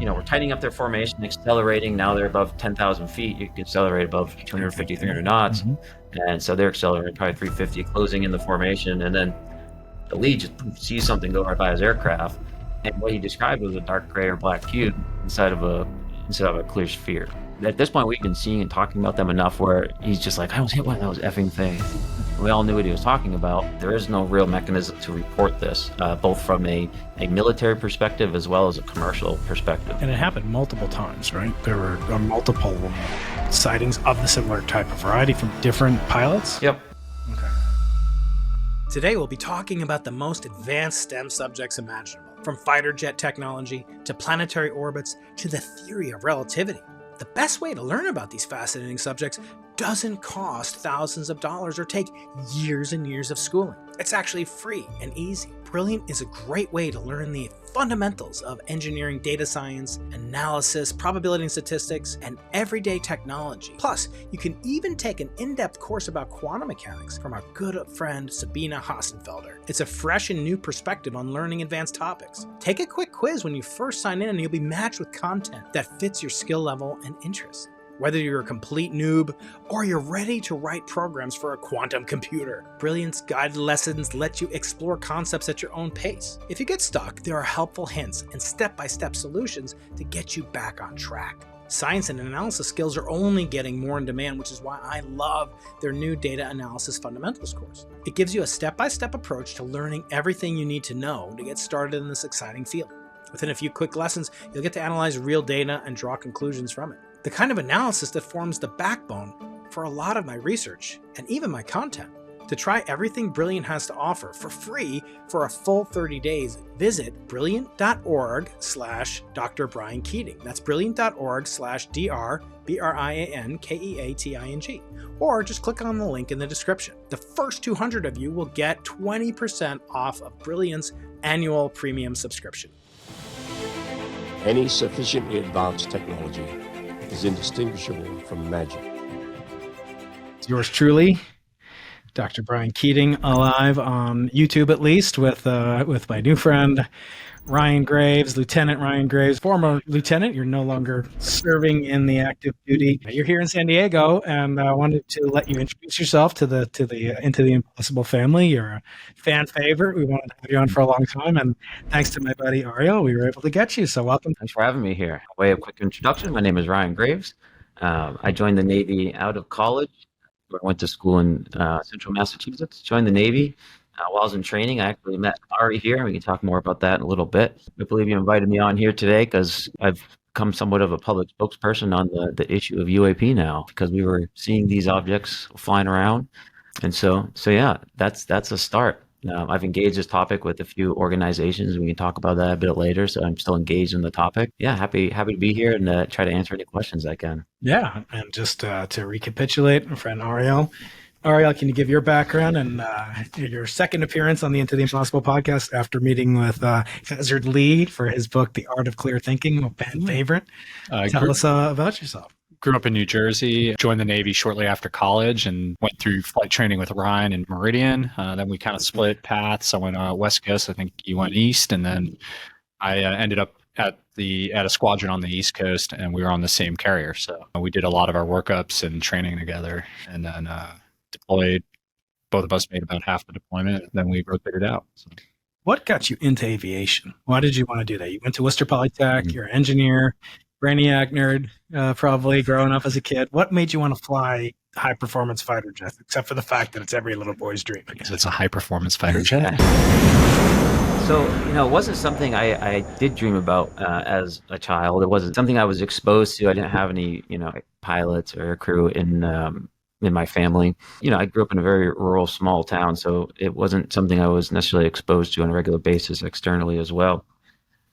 we're tightening up their formation, accelerating. Now they're above 10,000 feet. You can accelerate above 250, 300 knots. Mm-hmm. And so they're accelerating probably 350, closing in the formation. And then the lead just sees something go right by his aircraft. And what he described was a dark gray or black cube instead of a clear sphere. At this point, we've been seeing and talking about them enough where he's just like, I was hit by those effing thing. We all knew what he was talking about. There is no real mechanism to report this, both from a military perspective as well as a commercial perspective. And it happened multiple times, right? There were multiple sightings of the similar type of variety from different pilots? Yep. Okay. Today, we'll be talking about the most advanced STEM subjects imaginable, from fighter jet technology to planetary orbits to the theory of relativity. The best way to learn about these fascinating subjects doesn't cost thousands of dollars or take years and years of schooling. It's actually free and easy. Brilliant is a great way to learn the fundamentals of engineering, data science, analysis, probability and statistics, and everyday technology. Plus, you can even take an in-depth course about quantum mechanics from our good friend Sabina Hassenfelder. It's a fresh and new perspective on learning advanced topics. Take a quick quiz when you first sign in and you'll be matched with content that fits your skill level and interests. Whether you're a complete noob or you're ready to write programs for a quantum computer, Brilliant's guided lessons let you explore concepts at your own pace. If you get stuck, there are helpful hints and step-by-step solutions to get you back on track. Science and analysis skills are only getting more in demand, which is why I love their new Data Analysis Fundamentals course. It gives you a step-by-step approach to learning everything you need to know to get started in this exciting field. Within a few quick lessons, you'll get to analyze real data and draw conclusions from it. The kind of analysis that forms the backbone for a lot of my research and even my content. To try everything Brilliant has to offer for free for a full 30 days, visit brilliant.org/Dr. Brian Keating. That's brilliant.org/DrBrianKeating. Or just click on the link in the description. The first 200 of you will get 20% off of Brilliant's annual premium subscription. Any sufficiently advanced technology is indistinguishable from magic. It's yours truly, Dr. Brian Keating, alive on YouTube at least, with my new friend Ryan Graves, Lieutenant Ryan Graves, former lieutenant. You're no longer serving in the active duty. You're here in San Diego, and I wanted to let you introduce yourself to the Into the Impossible family. You're a fan favorite. We wanted to have you on for a long time, and thanks to my buddy Ariel, we were able to get you. So welcome. Thanks for having me here. By way of quick introduction, my name is Ryan Graves. I joined the Navy out of college. I went to school in Central Massachusetts. Joined the Navy. While I was in training, I actually met Ari here. We can talk more about that in a little bit. I believe you invited me on here today because I've become somewhat of a public spokesperson on the issue of UAP now, because we were seeing these objects flying around. And so yeah, that's a start. I've engaged this topic with a few organizations. We can talk about that a bit later. So I'm still engaged in the topic. Yeah, happy to be here and try to answer any questions I can. Yeah, and just to recapitulate, my friend Ariel, can you give your background and your second appearance on the Into the Impossible podcast after meeting with Hazard Lee for his book, The Art of Clear Thinking, a fan favorite? Tell us about yourself. Grew up in New Jersey, joined the Navy shortly after college, and went through flight training with Ryan in Meridian. Then we kind of split paths. I went West Coast. I think you went East, and then I ended up at a squadron on the East Coast, and we were on the same carrier. So we did a lot of our workups and training together, and then deployed. Both of us made about half the deployment, and then we rotated out. So. What got you into aviation? Why did you want to do that? You went to Worcester Polytech. You're an engineer, brainiac nerd, probably growing up as a kid. What made you want to fly high-performance fighter jets, except for the fact that it's every little boy's dream? Because it's a high-performance fighter jet. So, it wasn't something I did dream about as a child. It wasn't something I was exposed to. I didn't have any, pilots or crew in my family. I grew up in a very rural, small town, so it wasn't something I was necessarily exposed to on a regular basis externally as well.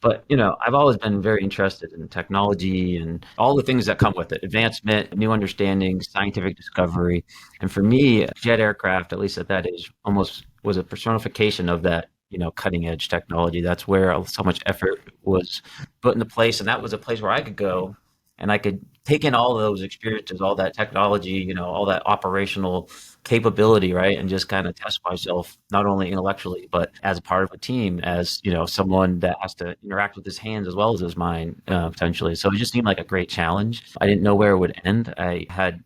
But, I've always been very interested in technology and all the things that come with it, advancement, new understanding, scientific discovery. And for me, jet aircraft, at least at that age, almost was a personification of that, cutting edge technology. That's where so much effort was put into place. And that was a place where I could go and I could take in all of those experiences, all that technology, all that operational capability, right? And just kind of test myself, not only intellectually, but as a part of a team, as, someone that has to interact with his hands as well as his mind, potentially. So it just seemed like a great challenge. I didn't know where it would end. I had,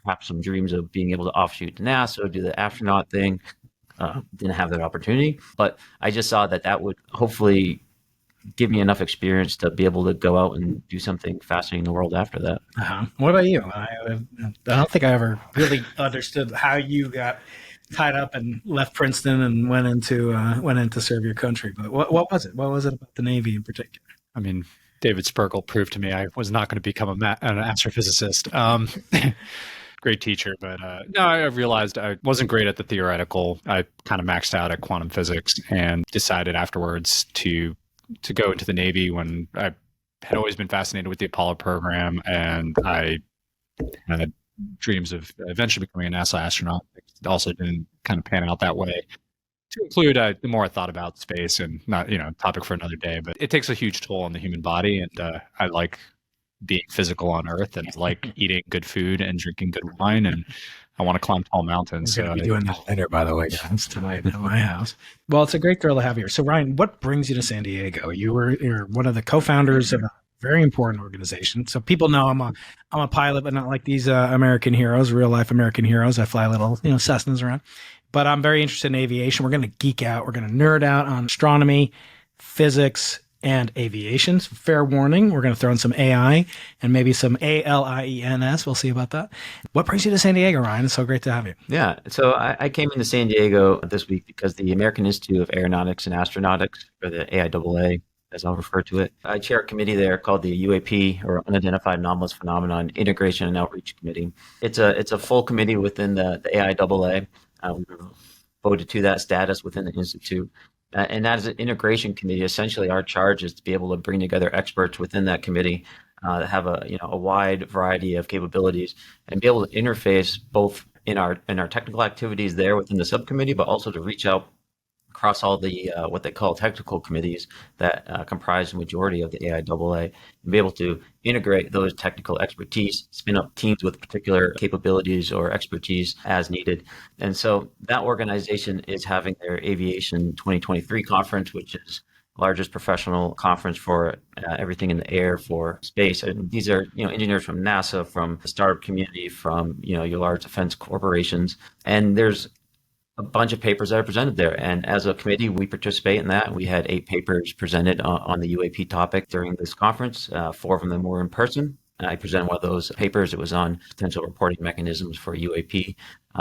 perhaps some dreams of being able to offshoot to NASA, do the astronaut thing. Didn't have that opportunity, but I just saw that would hopefully give me enough experience to be able to go out and do something fascinating in the world after that. What about you? I don't think I ever really understood how you got tied up and left Princeton and went in to serve your country. But what was it? What was it about the Navy in particular? I mean, David Spergel proved to me I was not going to become an astrophysicist. Great teacher, but no, I realized I wasn't great at the theoretical. I kind of maxed out at quantum physics and decided afterwards to go into the Navy when I had always been fascinated with the Apollo program, and I had dreams of eventually becoming a NASA astronaut. It also didn't kind of pan out that way. To include, the more I thought about space, and not, topic for another day, but it takes a huge toll on the human body, and I like being physical on Earth, and I like eating good food and drinking good wine, and I want to climb tall mountains. We're going to be doing that later, by the way, guys, tonight at my house. Well, it's a great thrill to have you here. So, Ryan, what brings you to San Diego? You're one of the co-founders of a very important organization. So people know I'm a pilot, but not like these American heroes, real life American heroes. I fly little Cessnas around. But I'm very interested in aviation. We're going to geek out. We're going to nerd out on astronomy, physics, and aviation. So fair warning, we're going to throw in some AI and maybe some ALIENS. We'll see about that. What brings you to San Diego, Ryan? It's so great to have you. Yeah. So I came into San Diego this week because the American Institute of Aeronautics and Astronautics, or the AIAA, as I'll refer to it, I chair a committee there called the UAP, or Unidentified Anomalous Phenomenon Integration and Outreach Committee. It's a full committee within the AIAA. We were voted to that status within the Institute. And as an integration committee, essentially our charge is to be able to bring together experts within that committee that have a wide variety of capabilities and be able to interface both in our technical activities there within the subcommittee, but also to reach out across all the what they call technical committees that comprise the majority of the AIAA, and be able to integrate those technical expertise, spin up teams with particular capabilities or expertise as needed. And so that organization is having their Aviation 2023 conference, which is the largest professional conference for everything in the air for space. And these are engineers from NASA, from the startup community, from your large defense corporations, and there's a bunch of papers that are presented there. And as a committee, we participate in that. We had 8 papers presented on the UAP topic during this conference. 4 of them were in person. I presented one of those papers. It was on potential reporting mechanisms for UAP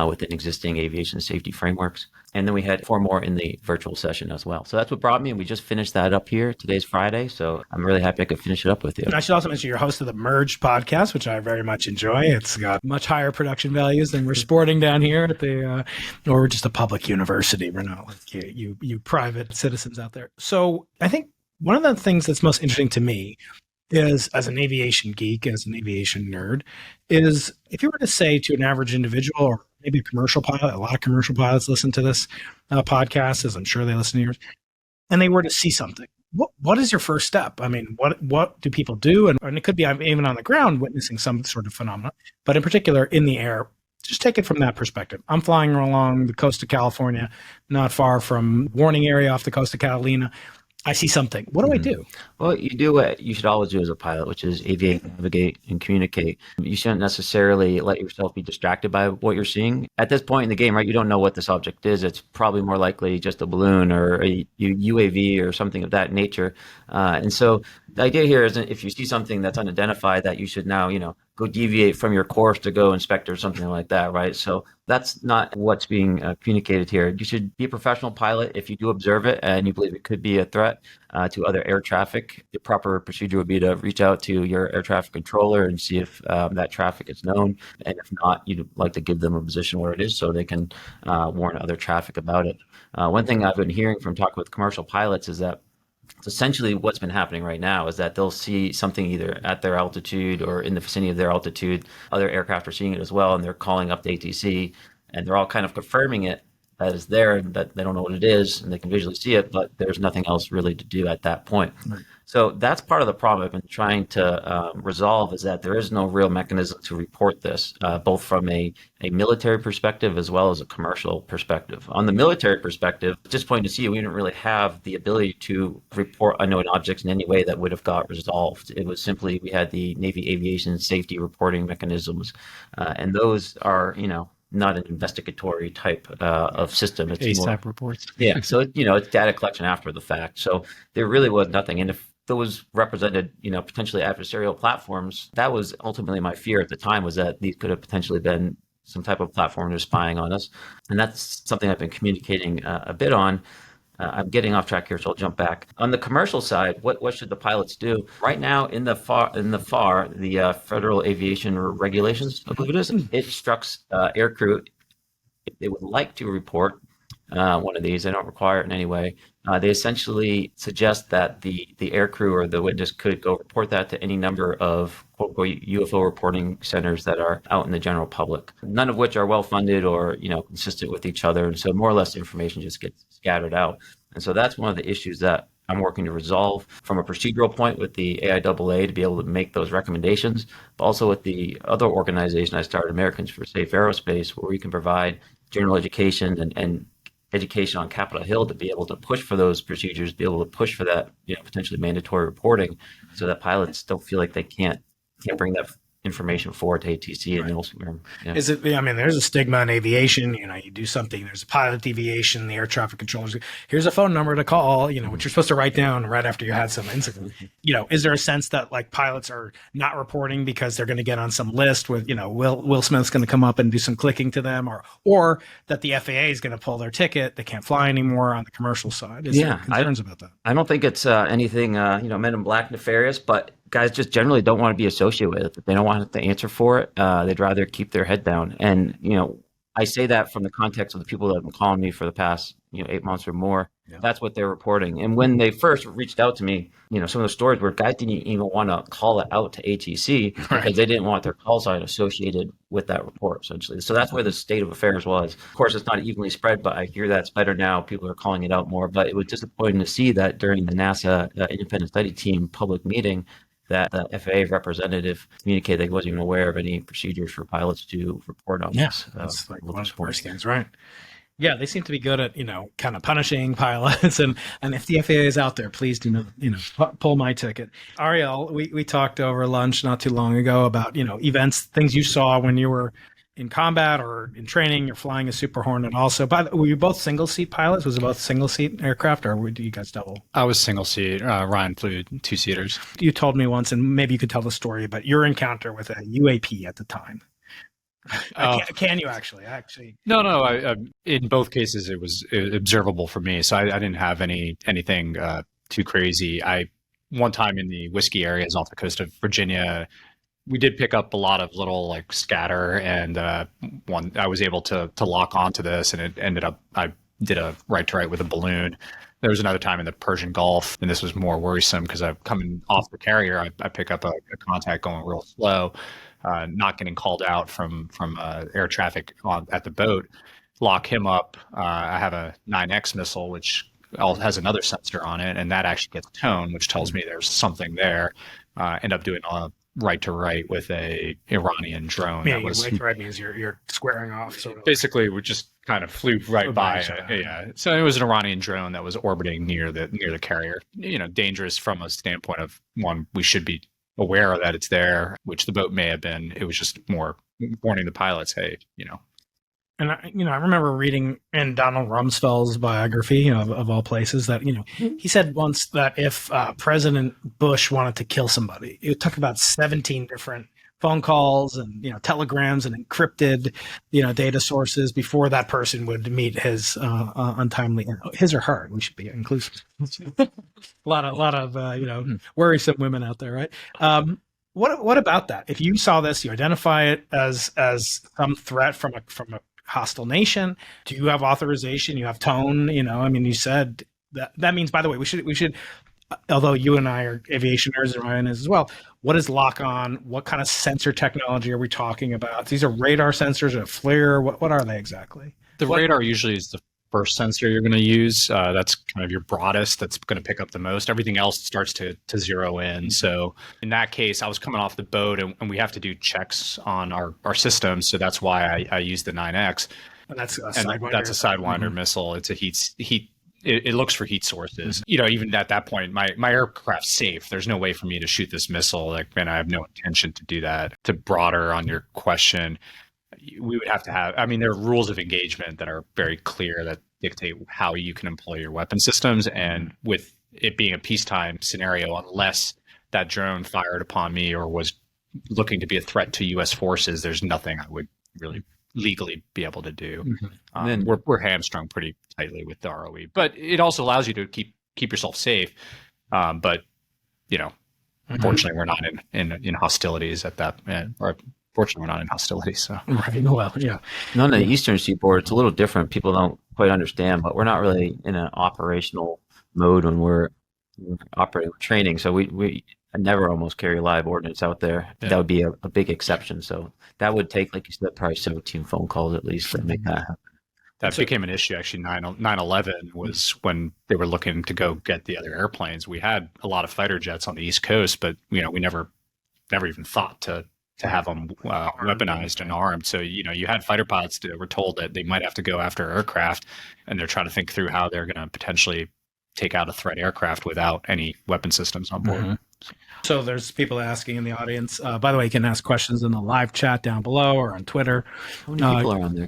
within existing aviation safety frameworks. And then we had 4 more in the virtual session as well. So that's what brought me. And we just finished that up here. Today's Friday. So I'm really happy I could finish it up with you. And I should also mention you're host of the Merged podcast, which I very much enjoy. It's got much higher production values than we're sporting down here at the, or we're just a public university. We're not like you private citizens out there. So I think one of the things that's most interesting to me is, as an aviation geek, as an aviation nerd, is if you were to say to an average individual, or maybe a commercial pilot, a lot of commercial pilots listen to this podcast, as I'm sure they listen to yours, and they were to see something, what is your first step? I mean, what do people do? And it could be even on the ground witnessing some sort of phenomenon, but in particular in the air. Just take it from that perspective. I'm flying along the coast of California, not far from warning area off the coast of Catalina. I see something. What do I do? Well, you do what you should always do as a pilot, which is aviate, navigate, and communicate. You shouldn't necessarily let yourself be distracted by what you're seeing. At this point in the game, right, you don't know what this object is. It's probably more likely just a balloon or a UAV or something of that nature. And so the idea here is, if you see something that's unidentified, that you should now, go deviate from your course to go inspect or something like that, right? So that's not what's being communicated here. You should be a professional pilot if you do observe it and you believe it could be a threat to other air traffic. The proper procedure would be to reach out to your air traffic controller and see if that traffic is known. And if not, you'd like to give them a position where it is so they can warn other traffic about it. One thing I've been hearing from talking with commercial pilots is that essentially what's been happening right now is that they'll see something either at their altitude or in the vicinity of their altitude. Other aircraft are seeing it as well, and they're calling up the ATC, and they're all kind of confirming it. that is there and that they don't know what it is and they can visually see it, but there's nothing else really to do at that point. Right. So that's part of the problem I've been trying to resolve, is that there is no real mechanism to report this, both from a military perspective as well as a commercial perspective. On the military perspective, at this point to see, we didn't really have the ability to report unknown objects in any way that would have got resolved. It was simply, we had the Navy aviation safety reporting mechanisms, and those are, not an investigatory type of system. It's ASAP reports. Yeah. So, it's data collection after the fact. So there really was nothing. And if those represented, potentially adversarial platforms, that was ultimately my fear at the time, was that these could have potentially been some type of platform that was spying on us. And that's something I've been communicating a bit on. I'm getting off track here, so I'll jump back. On the commercial side, what should the pilots do? Right now, in the FAR, the Federal Aviation Regulations, I believe it is, it instructs aircrew, if they would like to report one of these, they don't require it in any way. They essentially suggest that the aircrew or the witness could go report that to any number of quote UFO reporting centers that are out in the general public, none of which are well funded or consistent with each other, and so more or less information just gets scattered out. And so that's one of the issues that I'm working to resolve from a procedural point with the AIAA, to be able to make those recommendations, but also with the other organization I started, Americans for Safe Aerospace, where we can provide general education and education on Capitol Hill to be able to push for those procedures, be able to push for that, potentially mandatory reporting, so that pilots don't feel like they can't bring that information forward to ATC. And also, is it? I mean, there's a stigma in aviation. You do something. There's a pilot deviation. The air traffic controllers. Here's a phone number to call. Which you're supposed to write down right after you had some incident. Is there a sense that like pilots are not reporting because they're going to get on some list with Will Smith's going to come up and do some clicking to them, or that the FAA is going to pull their ticket, they can't fly anymore on the commercial side? Is there concerns about that? I don't think it's anything Men in Black nefarious, but guys just generally don't want to be associated with it. They don't want to answer for it. They'd rather keep their head down. And, I say that from the context of the people that have been calling me for the past, 8 months or more. Yeah. That's what they're reporting. And when they first reached out to me, some of the stories where guys didn't even want to call it out to ATC because they didn't want their call sign associated with that report, essentially. So that's where the state of affairs was. Of course, it's not evenly spread, but I hear that's better now. People are calling it out more. But it was disappointing to see that during the NASA independent study team public meeting, that the FAA representative communicated they wasn't even aware of any procedures for pilots to report on this. That's like one of the worst things, right? Yeah, they seem to be good at, kind of punishing pilots. And if the FAA is out there, please do not, pull my ticket. Ariel, we talked over lunch not too long ago about, events, things you saw when you were in combat or in training. You're flying a Super Hornet also. Were you both single seat pilots? Was it both single seat aircraft, or do you guys double? I was single seat. Ryan flew 2-seaters. You told me once, and maybe you could tell the story, but your encounter with a UAP at the time. Can you actually? No. I, in both cases, it was observable for me, so I didn't have anything too crazy. One time in the Whiskey areas off the coast of Virginia, we did pick up a lot of little like scatter, and one I was able to lock onto this, and it ended up I did a right to right with a balloon. There was another time in the Persian Gulf, and this was more worrisome because I'm coming off the carrier. I pick up a contact going real slow, not getting called out from air traffic at the boat. Lock him up. I have a 9X missile, which has another sensor on it, and that actually gets tone, which tells me there's something there. End up doing a right to right with a Iranian drone. Yeah, right to right means you're squaring off. Sort of. Basically, we just kind of flew right by. Yeah, so it was an Iranian drone that was orbiting near the carrier. Dangerous from a standpoint of one, we should be aware that it's there, which the boat may have been. It was just more warning the pilots, hey, And I remember reading in Donald Rumsfeld's biography, of all places, that he said once that if President Bush wanted to kill somebody, it took about 17 different phone calls and telegrams and encrypted data sources before that person would meet his untimely his or her. We should be inclusive. a lot of worrisome women out there, right? What about that? If you saw this, you identify it as some threat from a hostile nation. Do you have authorization? You have tone? You said that means, by the way, we should, although you and I are aviation nerds and Ryan is as well, what is lock on? What kind of sensor technology are we talking about? These are radar sensors or FLIR? What are they exactly? The radar usually is the first sensor you're going to use. That's kind of your broadest. That's going to pick up the most. Everything else starts to zero in. So in that case, I was coming off the boat, and we have to do checks on our systems. So that's why I use the 9X. And that's a Sidewinder. That's a Sidewinder missile. It's a heat. It looks for heat sources. You know, even at that point, my aircraft's safe. There's no way for me to shoot this missile. Like, man, I have no intention to do that. To broader on your question, we would have to have, I mean, there are rules of engagement that are very clear that dictate how you can employ your weapon systems. And with it being a peacetime scenario, unless that drone fired upon me or was looking to be a threat to U.S. forces, there's nothing I would really legally be able to do. And then we're hamstrung pretty tightly with the ROE, but it also allows you to keep yourself safe. But, you know, unfortunately, we're not in hostilities at that, or fortunately, we're not in hostilities. So right. Well, yeah. No, on the Eastern Seaboard, it's a little different. People don't quite understand, but we're not really in an operational mode when we're operating with training. So we never almost carry live ordnance out there. Yeah. That would be a big exception. So that would take, like you said, probably 17 phone calls at least to make that happen. That became an issue, actually. 9/11 was when they were looking to go get the other airplanes. We had a lot of fighter jets on the East Coast, but we never even thought to have them weaponized and armed. So, you had fighter pilots that were told that they might have to go after aircraft, and they're trying to think through how they're going to potentially take out a threat aircraft without any weapon systems on board. So there's people asking in the audience. By the way, you can ask questions in the live chat down below or on Twitter. How many people are on there?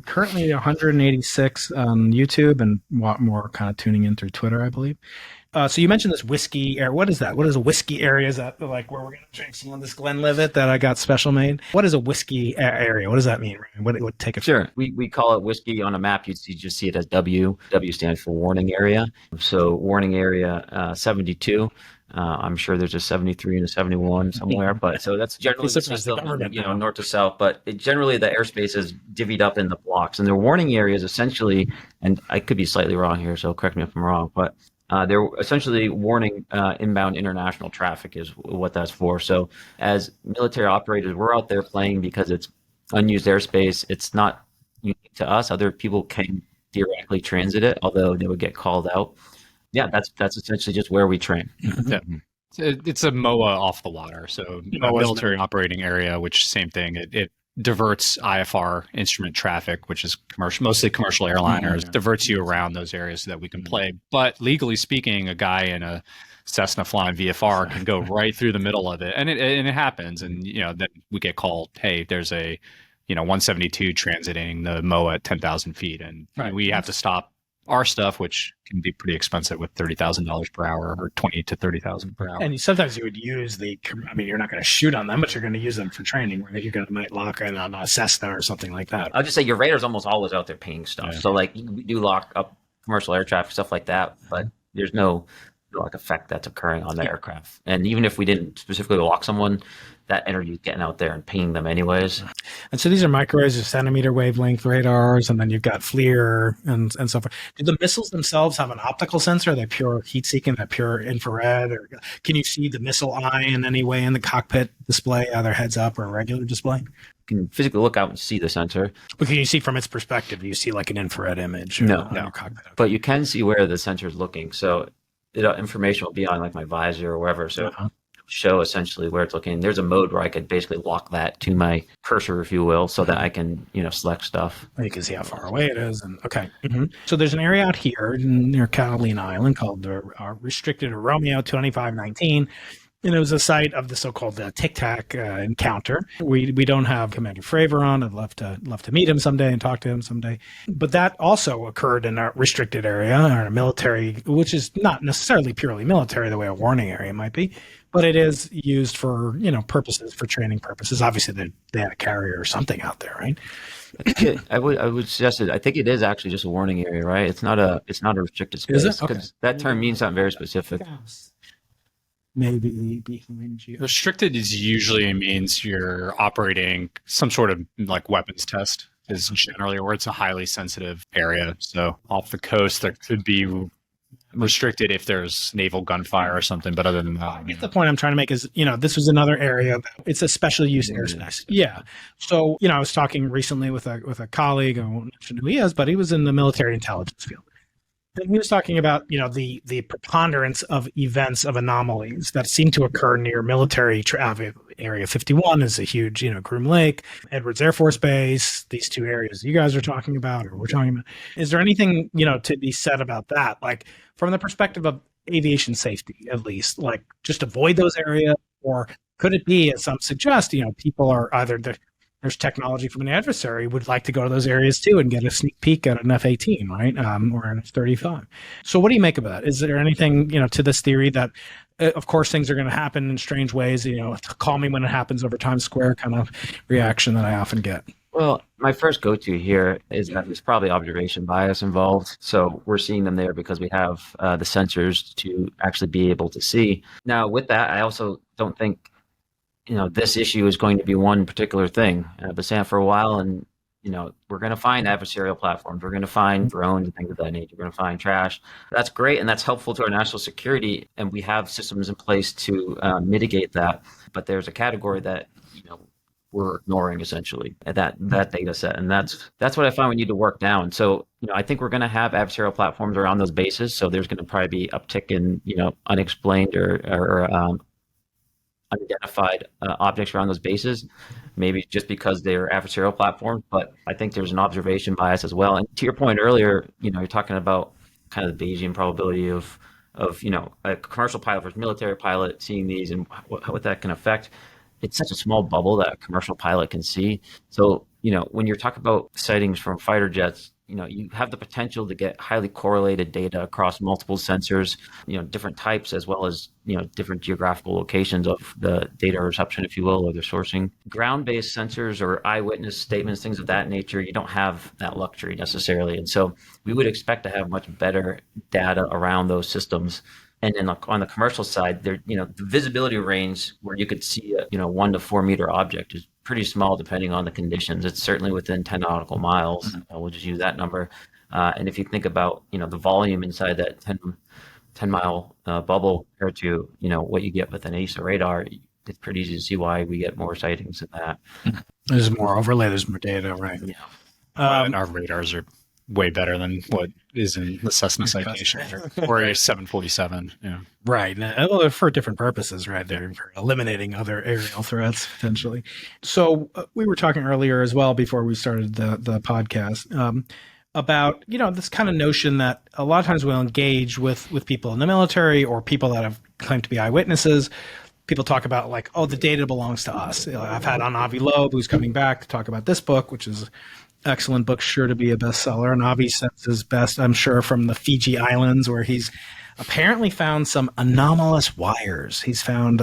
Currently 186 on YouTube, and a lot more kind of tuning in through Twitter, I believe. So you mentioned this whiskey area. What is that? What is a whiskey area? Is that like where we're going to drink some of this Glenlivet that I got special made? What is a whiskey area? What does that mean, Ryan? What would take it? Sure. We call it whiskey on a map. You just see it as W. W stands for warning area. So warning area 72. I'm sure there's a 73 and a 71 somewhere, but so that's generally north to south. But generally the airspace is divvied up in the blocks, and their warning areas essentially, and I could be slightly wrong here, so correct me if I'm wrong, but they're essentially warning inbound international traffic is what that's for. So as military operators, we're out there playing because it's unused airspace. It's not unique to us. Other people can theoretically transit it, although they would get called out. Yeah, that's essentially just where we train. Yeah. It's a MOA off the water. So military operating area, which same thing. It diverts IFR instrument traffic, which is mostly commercial airliners, diverts you around those areas so that we can play. But legally speaking, a guy in a Cessna flying VFR can go right through the middle of it. And it happens. And, then we get called, hey, there's a, 172 transiting the MOA at 10,000 feet. And we have to stop our stuff, which can be pretty expensive with $30,000 per hour or $20,000 to $30,000 per hour. And sometimes you would use you're not going to shoot on them, but you're going to use them for training, where you're going to might lock in on a Cessna or something like that. I'll just say your radar's almost always out there pinging stuff. Yeah. So like you do lock up commercial air traffic, stuff like that, but there's no effect that's occurring on the aircraft. And even if we didn't specifically lock someone, that energy is getting out there and pinging them anyways. And so these are microwaves, centimeter wavelength radars, and then you've got FLIR and so forth. Do the missiles themselves have an optical sensor? Are they pure heat seeking? Are they pure infrared? Or can you see the missile eye in any way in the cockpit display, either heads up or a regular display? You can physically look out and see the sensor. But can you see from its perspective? Do you see like an infrared image? No. Your cockpit? Okay. But you can see where the sensor is looking. So information will be on like my visor or wherever. So show essentially where it's looking. There's a mode where I could basically lock that to my cursor, if you will, so that I can, select stuff. You can see how far away it is. And okay. So there's an area out here near Catalina Island called the restricted Romeo 2519. And it was a site of the so-called Tic Tac encounter. We don't have Commander Fravor on. I'd love to meet him someday and talk to him someday. But that also occurred in a restricted area, or a military, which is not necessarily purely military the way a warning area might be, but it is used for purposes, for training purposes. Obviously, they had a carrier or something out there, right? I would suggest it. I think it is actually just a warning area, right? It's not a restricted space. Is it? Okay. That term means something very specific. Maybe restricted usually means you're operating some sort of like weapons test is generally, or it's a highly sensitive area. So off the coast, there could be restricted if there's naval gunfire or something, but other than that, I guess the point I'm trying to make is, this was another area that it's a special use airspace. Yeah. So, I was talking recently with a colleague, I won't mention who he is, but he was in the military intelligence field. And he was talking about, the preponderance of events of anomalies that seem to occur near military Area 51 is a huge, Groom Lake, Edwards Air Force Base, these two areas you guys are talking about or we're talking about. Is there anything, to be said about that? Like from the perspective of aviation safety, at least, like just avoid those areas? Or could it be, as some suggest, people are either there's technology from an adversary would like to go to those areas too and get a sneak peek at an F-18, right? Or an F-35. So what do you make of that? Is there anything, to this theory that, of course, things are going to happen in strange ways, call me when it happens over Times Square kind of reaction that I often get? Well, my first go-to here is that there's probably observation bias involved. So we're seeing them there because we have the sensors to actually be able to see. Now, with that, I also don't think this issue is going to be one particular thing. I've been saying for a while, and we're going to find adversarial platforms. We're going to find drones and things of that nature. We're going to find trash. That's great, and that's helpful to our national security. And we have systems in place to mitigate that. But there's a category that we're ignoring essentially at that data set, and that's what I find we need to work down. So I think we're going to have adversarial platforms around those bases. So there's going to probably be uptick in unexplained or unidentified objects around those bases, maybe just because they're adversarial platforms. But I think there's an observation bias as well. And to your point earlier, you're talking about kind of the Bayesian probability of a commercial pilot versus military pilot seeing these and what that can affect. It's such a small bubble that a commercial pilot can see. So, when you're talking about sightings from fighter jets, you have the potential to get highly correlated data across multiple sensors, different types, as well as, different geographical locations of the data reception, if you will, or the sourcing. Ground-based sensors or eyewitness statements, things of that nature, you don't have that luxury necessarily. And so we would expect to have much better data around those systems. And then on the commercial side, there, the visibility range where you could see a 1 to 4 meter object is pretty small depending on the conditions. It's certainly within 10 nautical miles. We'll just use that number. And if you think about, the volume inside that 10 mile bubble compared to, what you get with an AESA radar, it's pretty easy to see why we get more sightings than that. There's more overlay, there's more data, right? Yeah. And our radars are way better than what is in the Cessna citation or a 747. Yeah. Right. Well, for different purposes, right? They're eliminating other aerial threats potentially. So we were talking earlier as well before we started the podcast about, this kind of notion that a lot of times we'll engage with people in the military or people that have claimed to be eyewitnesses. People talk about like, oh, the data belongs to us. I've had on Avi Loeb, who's coming back to talk about this book, which is excellent book, sure to be a bestseller. And Avi sends his best, I'm sure, from the Fiji Islands, where he's apparently found some anomalous wires. He's found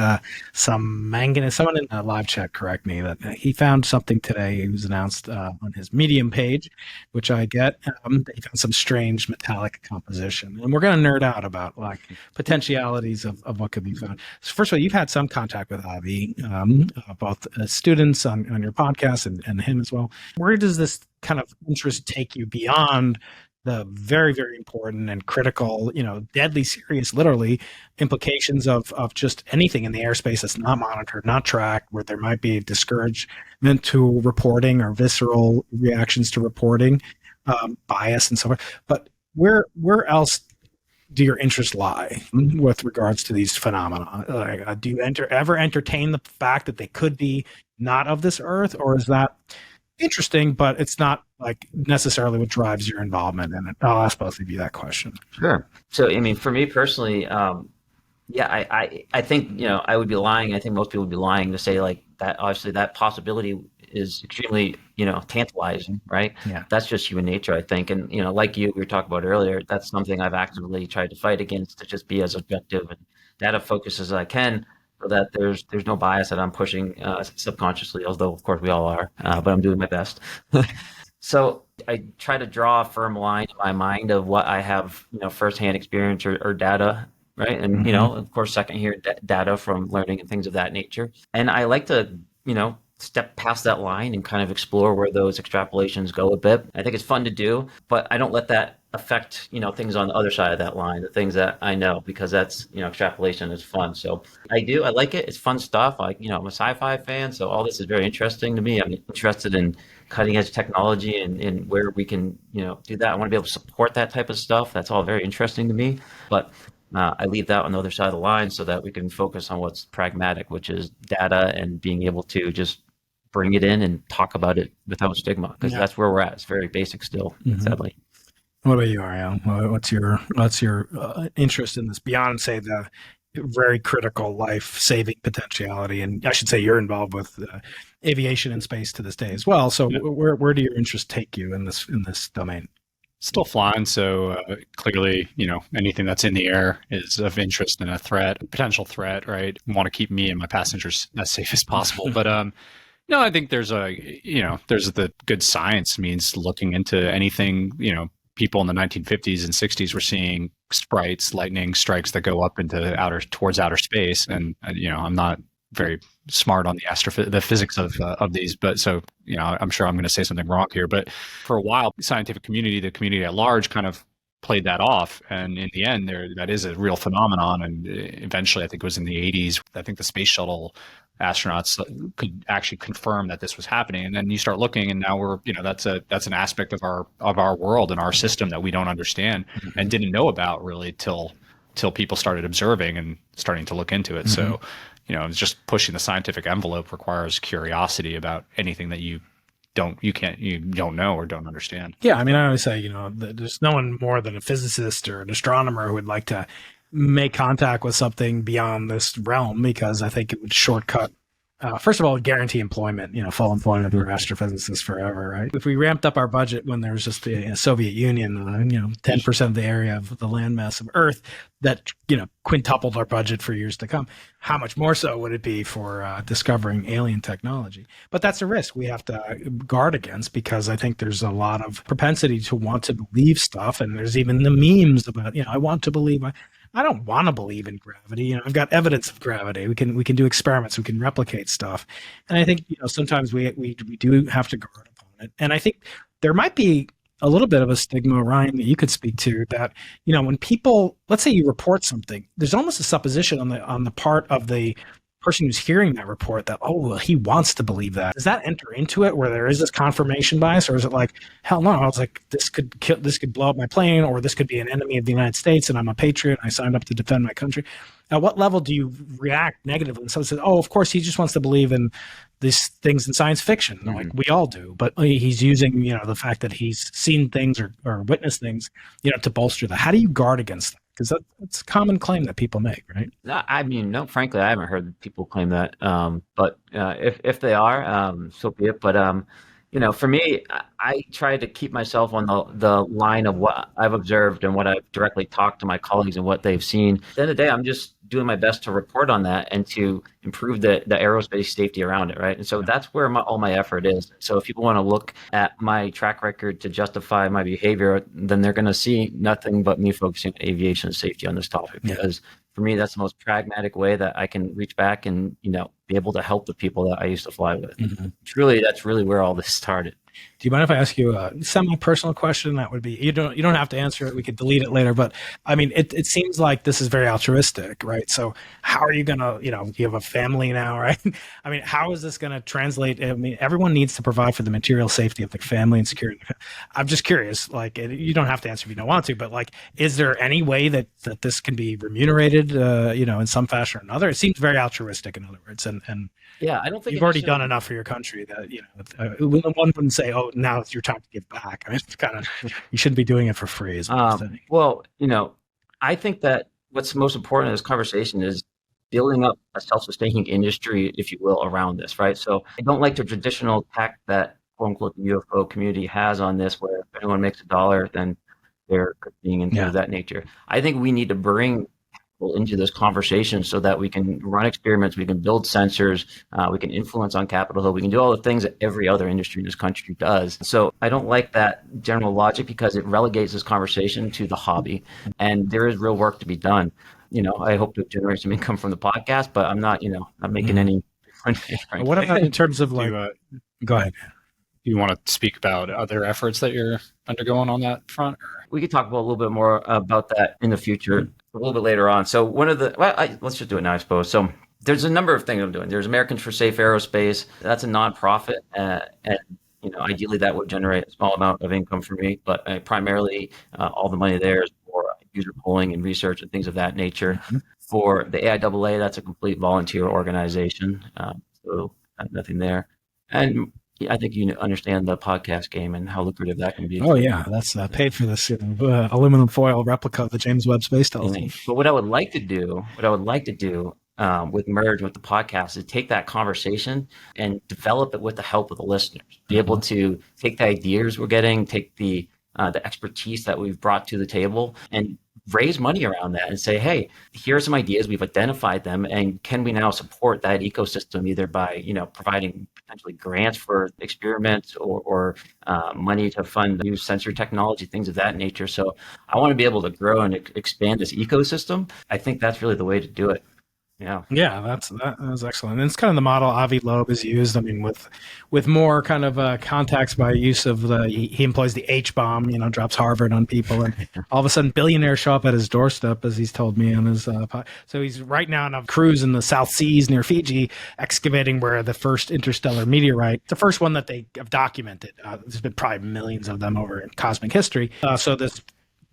some manganese. Someone in the live chat correct me that he found something today. It was announced on his Medium page, which I get. He found some strange metallic composition, and we're going to nerd out about like potentialities of what could be found. So first of all, you've had some contact with Avi, both students on your podcast and him as well. Where does this kind of interest take you beyond the very, very important and critical, deadly serious, literally, implications of just anything in the airspace that's not monitored, not tracked, where there might be discouragement to reporting or visceral reactions to reporting, bias and so forth. But where else do your interests lie with regards to these phenomena? Do you ever entertain the fact that they could be not of this earth, or is that interesting, but it's not like necessarily what drives your involvement in it? I'll ask both of you that question. Sure. So, for me personally, I think, I would be lying. I think most people would be lying to say like that. Obviously that possibility is extremely, tantalizing, right? Yeah. That's just human nature, I think. And, like we were talking about earlier, that's something I've actively tried to fight against, to just be as objective and data focused as I can, so that there's no bias that I'm pushing subconsciously, although of course we all are, but I'm doing my best. So I try to draw a firm line in my mind of what I have, firsthand experience or data, right? And, of course, secondhand data from learning and things of that nature. And I like to, step past that line and kind of explore where those extrapolations go a bit. I think it's fun to do, but I don't let that affect, things on the other side of that line, the things that I know, because that's, extrapolation is fun. So I like it. It's fun stuff. I'm a sci-fi fan, so all this is very interesting to me. I'm interested in cutting edge technology and where we can, do that. I want to be able to support that type of stuff. That's all very interesting to me. But I leave that on the other side of the line so that we can focus on what's pragmatic, which is data and being able to just bring it in and talk about it without stigma, because that's where we're at. It's very basic still, sadly. What about you, Ariel? What's your interest in this beyond, say, the very critical life-saving potentiality? And I should say you're involved with aviation and space to this day as well. So where do your interests take you in this domain? Still flying, so clearly, anything that's in the air is of interest and a potential threat, right? Want to keep me and my passengers as safe as possible, but no, I think there's the good science means looking into anything, people in the 1950s and 60s were seeing lightning strikes that go up into towards outer space. And, I'm not very smart on the physics of these, but so, I'm sure I'm going to say something wrong here, but for a while, the scientific community, the community at large kind of played that off. And in the end, that is a real phenomenon. And eventually, I think it was in the 80s, I think the space shuttle astronauts could actually confirm that this was happening. And then you start looking, and now we're, that's an aspect of our world and our system that we don't understand and didn't know about really till people started observing and starting to look into it. So, just pushing the scientific envelope requires curiosity about anything that you don't know or don't understand. Yeah, I mean, I always say, there's no one more than a physicist or an astronomer who would like to make contact with something beyond this realm, because I think it would shortcut. First of all, guarantee employment, full employment for astrophysicists forever, right? If we ramped up our budget when there was just the Soviet Union, 10% of the area of the landmass of Earth, that, quintupled our budget for years to come, how much more so would it be for discovering alien technology? But that's a risk we have to guard against, because I think there's a lot of propensity to want to believe stuff. And there's even the memes about, I want to believe. I don't want to believe in gravity. I've got evidence of gravity. We can do experiments. We can replicate stuff. And I think, sometimes we do have to guard upon it. And I think there might be a little bit of a stigma, Ryan, that you could speak to, that, when people, let's say you report something, there's almost a supposition on the part of the person who's hearing that report that, oh, well, he wants to believe that. Does that enter into it, where there is this confirmation bias, or is it like, hell no, I was like, this could blow up my plane, or this could be an enemy of the United States, and I'm a patriot, and I signed up to defend my country? At what level do you react negatively when someone says, oh, of course, he just wants to believe in these things in science fiction, like we all do, but he's using, the fact that he's seen things or witnessed things, to bolster that? How do you guard against that? Because that's a common claim that people make, right? No, I mean, no, frankly, I haven't heard people claim that. But if they are, so be it. But for me, I try to keep myself on the line of what I've observed and what I've directly talked to my colleagues and what they've seen. At the end of the day, I'm just doing my best to report on that and to improve the aerospace safety around it, right? And so that's where all my effort is. So if people want to look at my track record to justify my behavior, then they're going to see nothing but me focusing on aviation safety on this topic, because for me, that's the most pragmatic way that I can reach back and, be able to help the people that I used to fly with. That's really where all this started. Do you mind if I ask you a semi-personal question? That would be, you don't have to answer it. We could delete it later. But I mean, it seems like this is very altruistic, right? So how are you going to, you have a family now, right? I mean, how is this going to translate? I mean, everyone needs to provide for the material safety of the family and security. I'm just curious, like, you don't have to answer if you don't want to, but like, is there any way that this can be remunerated, in some fashion or another? It seems very altruistic, in other words. And yeah, I don't think you've already done enough for your country that, one wouldn't say, oh, now it's your time to give back. I mean, it's kind of, you shouldn't be doing it for free. Well, I think that what's most important in this conversation is building up a self-sustaining industry, if you will, around this, right? So I don't like the traditional tack that, quote unquote, the UFO community has on this, where if anyone makes $1, then they're being into that nature. I think we need to bring into this conversation so that we can run experiments, we can build sensors, we can influence on Capitol Hill, we can do all the things that every other industry in this country does. So I don't like that general logic, because it relegates this conversation to the hobby, and there is real work to be done. I hope to generate some income from the podcast, but I'm not, not making any. What about in terms of like, go ahead. Do you want to speak about other efforts that you're undergoing on that front? We could talk about a little bit more about that in the future, a little bit later on. So let's just do it now, I suppose. So there's a number of things I'm doing. There's Americans for Safe Aerospace. That's a nonprofit, and ideally that would generate a small amount of income for me. But primarily, all the money there is for user polling and research and things of that nature. For the AIAA, that's a complete volunteer organization. So nothing there. And I think you understand the podcast game and how lucrative that can be. Oh yeah, that's paid for this aluminum foil replica of the James Webb Space Telescope. But what I would like to do with Merge, with the podcast, is take that conversation and develop it with the help of the listeners. Be able to take the ideas we're getting, take the expertise that we've brought to the table, and raise money around that and say, hey, here are some ideas, we've identified them, and can we now support that ecosystem either by providing potentially grants for experiments or money to fund new sensor technology, things of that nature. So I want to be able to grow and expand this ecosystem. I think that's really the way to do it. Yeah, that was excellent. And it's kind of the model Avi Loeb has used. I mean, with more kind of contacts by use of he employs the H bomb, drops Harvard on people, and all of a sudden billionaires show up at his doorstep, as he's told me on his. So he's right now on a cruise in the South Seas near Fiji, excavating where the first interstellar meteorite, the first one that they have documented. There's been probably millions of them over in cosmic history. So this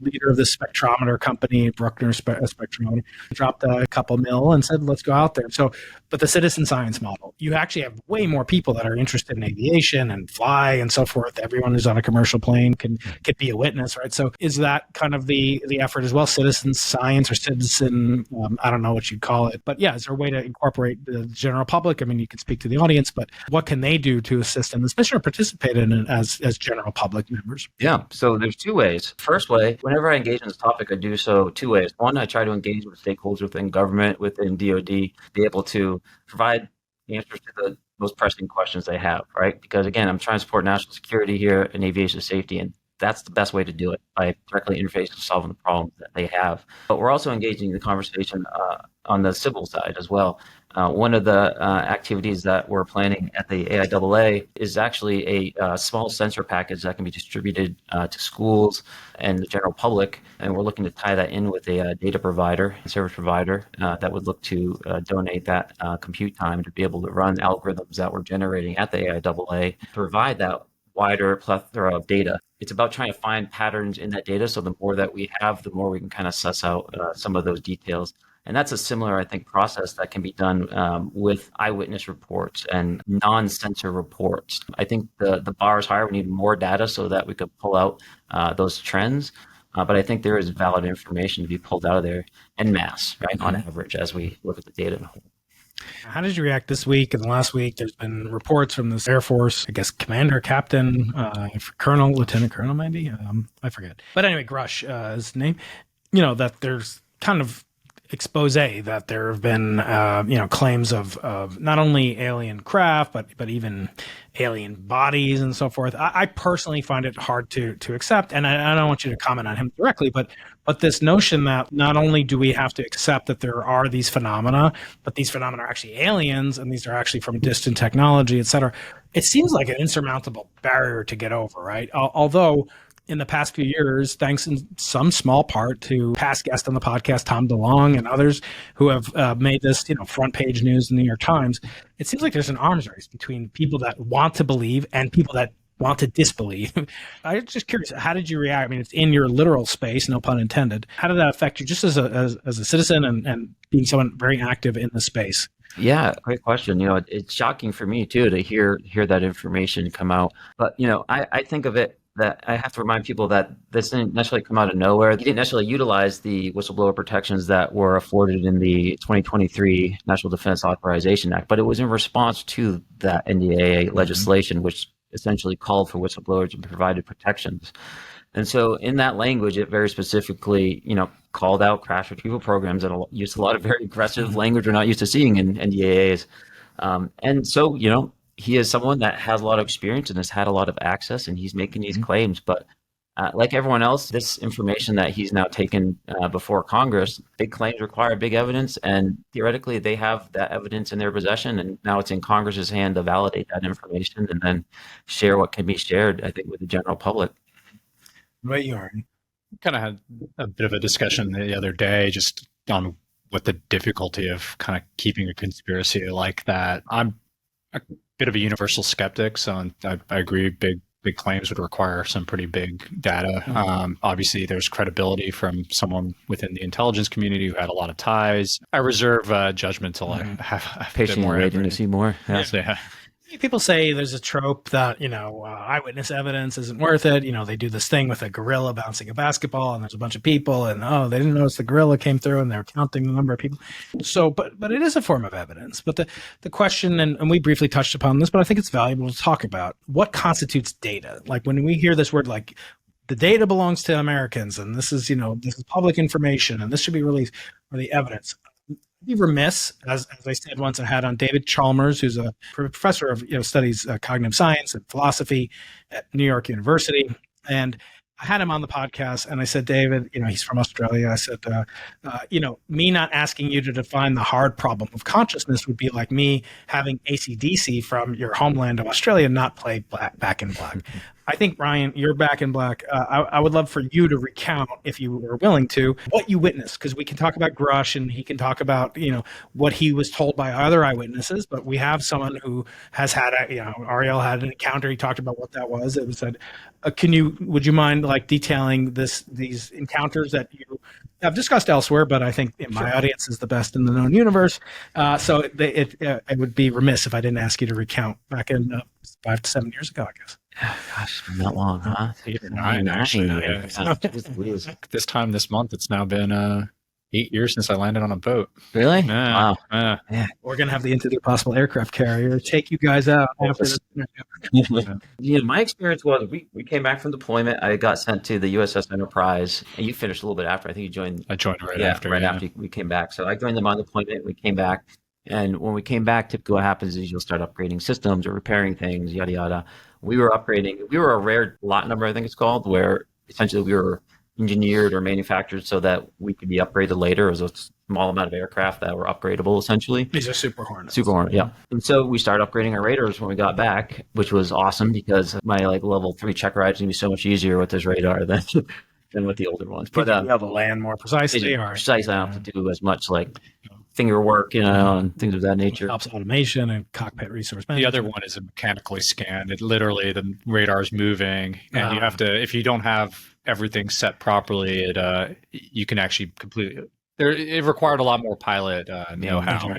leader of the spectrometer company, Bruckner Spectrometer, dropped a couple mil and said, let's go out there. So, but the citizen science model, you actually have way more people that are interested in aviation and fly and so forth. Everyone who's on a commercial plane can be a witness, right? So is that kind of the effort as well? Citizen science or citizen, I don't know what you'd call it, but yeah, is there a way to incorporate the general public? I mean, you can speak to the audience, but what can they do to assist in this mission or participate in it as general public members? Yeah, so there's two ways. First way, whenever I engage in this topic, I do so two ways. One, I try to engage with stakeholders within government, within DoD, be able to provide answers to the most pressing questions they have, right? Because again, I'm trying to support national security here and aviation safety, and that's the best way to do it, by directly interfacing and solving the problems that they have. But we're also engaging in the conversation on the civil side as well. One of the activities that we're planning at the AIAA is actually a small sensor package that can be distributed to schools and the general public. And we're looking to tie that in with a data provider, service provider, that would look to donate that compute time to be able to run algorithms that we're generating at the AIAA to provide that wider plethora of data. It's about trying to find patterns in that data. So the more that we have, the more we can kind of suss out some of those details. And that's a similar, I think, process that can be done with eyewitness reports and non-sensor reports. I think the bar is higher. We need more data so that we could pull out those trends. But I think there is valid information to be pulled out of there en masse, right, on average, as we look at the data in whole. How did you react this week and the last week? There's been reports from this Air Force, I guess, commander, captain, colonel, lieutenant colonel, maybe. I forget. But anyway, Grush is his name. That there's kind of expose that there have been, claims of not only alien craft, but even alien bodies and so forth. I personally find it hard to accept, and I don't want you to comment on him directly, but this notion that not only do we have to accept that there are these phenomena, but these phenomena are actually aliens, and these are actually from distant technology, et cetera. It seems like an insurmountable barrier to get over, right? Although in the past few years, thanks in some small part to past guest on the podcast, Tom DeLonge, and others who have made this, front page news in the New York Times, it seems like there's an arms race between people that want to believe and people that want to disbelieve. I'm just curious, how did you react? I mean, it's in your literal space, no pun intended. How did that affect you just as a citizen and being someone very active in the space? Yeah, great question. It's shocking for me too to hear that information come out. But, I think of it that I have to remind people that this didn't necessarily come out of nowhere. He didn't necessarily utilize the whistleblower protections that were afforded in the 2023 National Defense Authorization Act, but it was in response to that NDAA legislation, which essentially called for whistleblowers and provided protections. And so in that language, it very specifically, called out crash retrieval programs that used a lot of very aggressive language we're not used to seeing in NDAAs. And so, he is someone that has a lot of experience and has had a lot of access, and he's making these claims. But Like everyone else, this information that he's now taken before Congress, big claims require big evidence, and theoretically they have that evidence in their possession, and now it's in Congress's hand to validate that information and then share what can be shared, I think, with the general public. Right, you are. Kind of had a bit of a discussion the other day just on what the difficulty of kind of keeping a conspiracy like that. I'm a bit of a universal skeptic, so I agree big claims would require some pretty big data. Obviously, there's credibility from someone within the intelligence community who had a lot of ties. I reserve judgment till I have a bit Patiently more waiting to see more. Yeah. Yeah. People say there's a trope that, eyewitness evidence isn't worth it. They do this thing with a gorilla bouncing a basketball and there's a bunch of people and, they didn't notice the gorilla came through and they're counting the number of people. So, but it is a form of evidence. But the question, and we briefly touched upon this, but I think it's valuable to talk about what constitutes data. Like when we hear this word, like the data belongs to Americans and this is public information and this should be released, or the evidence. Be remiss, as I said once, I had on David Chalmers, who's a professor of studies cognitive science and philosophy at New York University, and I had him on the podcast, and I said, David, he's from Australia. I said, me not asking you to define the hard problem of consciousness would be like me having AC/DC from your homeland of Australia not play Back in Black. I think, Ryan, you're Back in Black. I would love for you to recount, if you were willing to, what you witnessed, because we can talk about Grush and he can talk about, what he was told by other eyewitnesses, but we have someone who has had, Ariel had an encounter. He talked about what that was. It was said, would you mind detailing these encounters that you have discussed elsewhere, but I think my audience is the best in the known universe. So it would be remiss if I didn't ask you to recount back in 5 to 7 years ago, I guess. Gosh, it's been that long, huh? 8 or 9, actually. Yeah. This time this month, it's now been 8 years since I landed on a boat. Really? Yeah. Wow. Yeah. We're going to have the Into the Possible aircraft carrier take you guys out after this. My experience was we came back from deployment. I got sent to the USS Enterprise, and you finished a little bit after. I think you joined. I joined right after. After we came back. So I joined them on deployment. We came back. And when we came back, typically what happens is you'll start upgrading systems or repairing things, yada, yada. We were upgrading. We were a rare lot number, I think it's called, where essentially we were engineered or manufactured so that we could be upgraded later. It was a small amount of aircraft that were upgradable, essentially. These are Super Hornets. Super Hornet, yeah. And so we started upgrading our radars when we got back, which was awesome because my level 3 check rides going to be so much easier with this radar than with the older ones. But be able to land more precisely. Precisely, I don't have to do as much finger work, and things of that nature. It helps automation and cockpit resource management. The other one is a mechanically scanned. It literally, the radar is moving, and you have to, if you don't have everything set properly, you can actually completely. It required a lot more pilot know-how.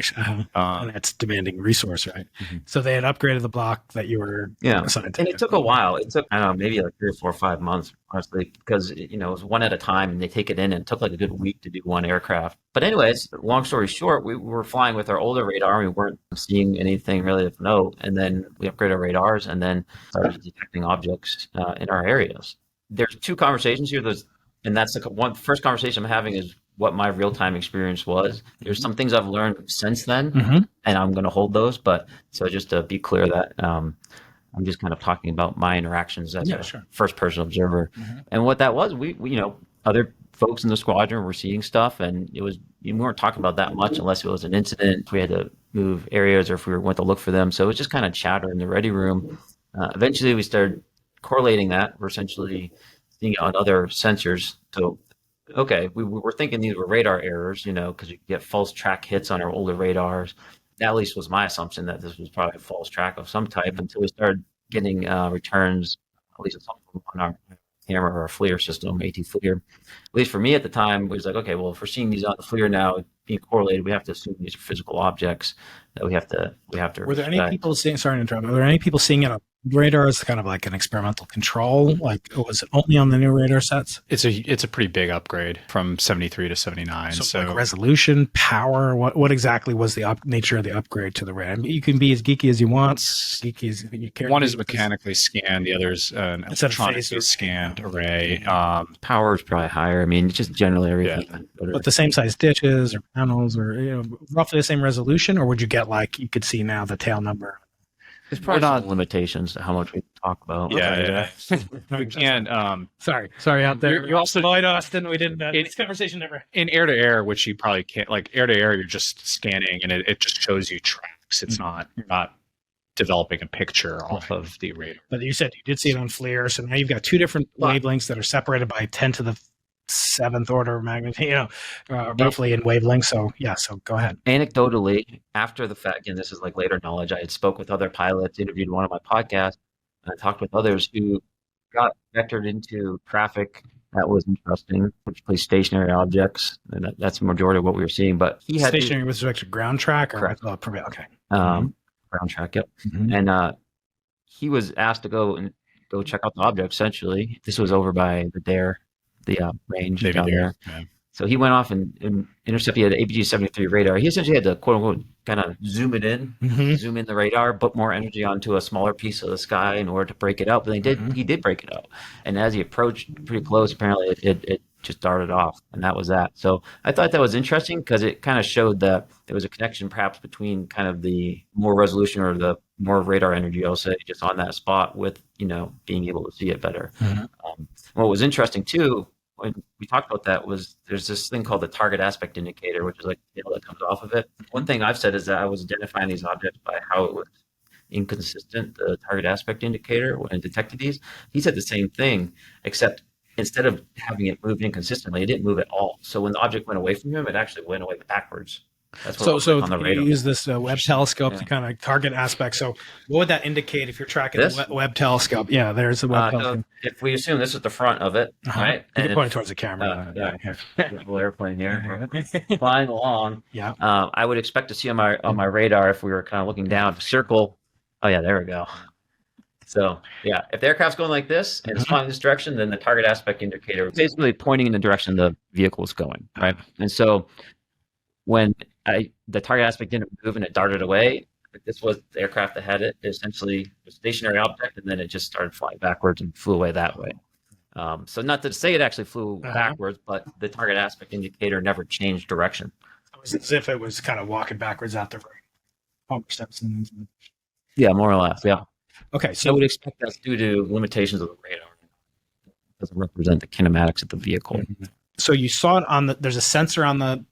And that's demanding resource, right? Mm-hmm. So they had upgraded the block that you were assigned to. And it took a while. It took, I don't know, maybe 3 or 4 or 5 months, honestly, because it was one at a time and they take it in and it took a good week to do one aircraft. But anyways, long story short, we were flying with our older radar. We weren't seeing anything really of note. And then we upgraded our radars and then started detecting objects in our areas. There's 2 conversations here. And that's the first conversation I'm having is what my real-time experience was. There's some things I've learned since then, and I'm going to hold those. But so just to be clear that I'm just kind of talking about my interactions as a first-person observer. Mm-hmm. And what that was, we other folks in the squadron were seeing stuff, and we weren't talking about that much unless it was an incident. We had to move areas or if we went to look for them. So it was just kind of chatter in the ready room. Eventually, we started correlating that. We're essentially seeing it on other sensors. So okay, we were thinking these were radar errors, because you get false track hits on our older radars. That at least was my assumption that this was probably a false track of some type until we started getting returns, at least on our camera or our FLIR system, AT FLIR. At least for me at the time, it was like, okay, well, if we're seeing these on the FLIR now being correlated, we have to assume these are physical objects that we have to. Were there any people seeing? Sorry to interrupt. Were there any people seeing it on radar as kind of like an experimental control? Was it only on the new radar sets? It's a pretty big upgrade from 73 to 79. So resolution, power. What exactly was the nature of the upgrade to the radar? I mean, you can be as geeky as you want. Geeky as you care. One is mechanically scanned. The other is an electronically scanned array. Power is probably higher. I mean, just generally everything. Yeah. But the same size ditches or panels, or roughly the same resolution, or would you get you could see now the tail number? There's probably not- some limitations to how much we talk about. Yeah, we can't. Sorry out there. You also Lloyd Austin. We didn't. This conversation never. in air to air, which you probably can't. Like air to air, you're just scanning, and it just shows you tracks. It's not you're not developing a picture off of the radar. But you said you did see it on FLIR, so now you've got two different wavelengths that are separated by 10 to the 7th order of magnitude, roughly in wavelengths. So yeah, so go ahead. Anecdotally, after the fact, and this is like later knowledge, I had spoke with other pilots, interviewed one of my podcasts, and I talked with others who got vectored into traffic that was interesting, particularly stationary objects, and that's the majority of what we were seeing. But he had Stationary with respect to ground track, or Correct. Okay. Ground track, yep. And he was asked to go check out the object. Essentially, this was over by the Dare, the range Maybe down there. Yeah. So he went off and intercepted. He had an APG-73 radar. He essentially had to quote unquote kind of zoom it in, zoom in the radar, put more energy onto a smaller piece of the sky in order to break it out. But he did break it out. And as he approached pretty close, apparently it just darted off, and that was that. So I thought that was interesting because it kind of showed that there was a connection perhaps between kind of the more resolution or the more radar energy, I'll say, just on that spot with, being able to see it better. What was interesting too, when we talked about that, was there's this thing called the target aspect indicator, which is like the tail that comes off of it. One thing I've said is that I was identifying these objects by how it was inconsistent, the target aspect indicator, when it detected these. He said the same thing, except instead of having it move inconsistently, it didn't move at all. So when the object went away from him, it actually went away backwards. That's what So on the you radar. use this Webb telescope to kind of target aspects. So what would that indicate if you're tracking This? the Webb telescope? Yeah, there's the Webb telescope. So if we assume this is the front of it, right? You can And point it towards the camera. little airplane here, flying along. Yeah. I would expect to see on my radar, if we were kind of looking down, circle. Oh yeah, there we go. So yeah, if the aircraft's going like this and it's flying this direction, then the target aspect indicator is basically pointing in the direction the vehicle is going, right? And so when the target aspect didn't move and it darted away, this was the aircraft that had it. It essentially was a stationary object, and then it just started flying backwards and flew away that way. So not to say it actually flew backwards, but the target aspect indicator never changed direction. It was as if it was kind of walking backwards out the bumper steps. Yeah, more or less. Yeah. Okay, So I so would expect that's due to limitations of the radar. It doesn't represent the kinematics of the vehicle. you saw it on the. There's a sensor on the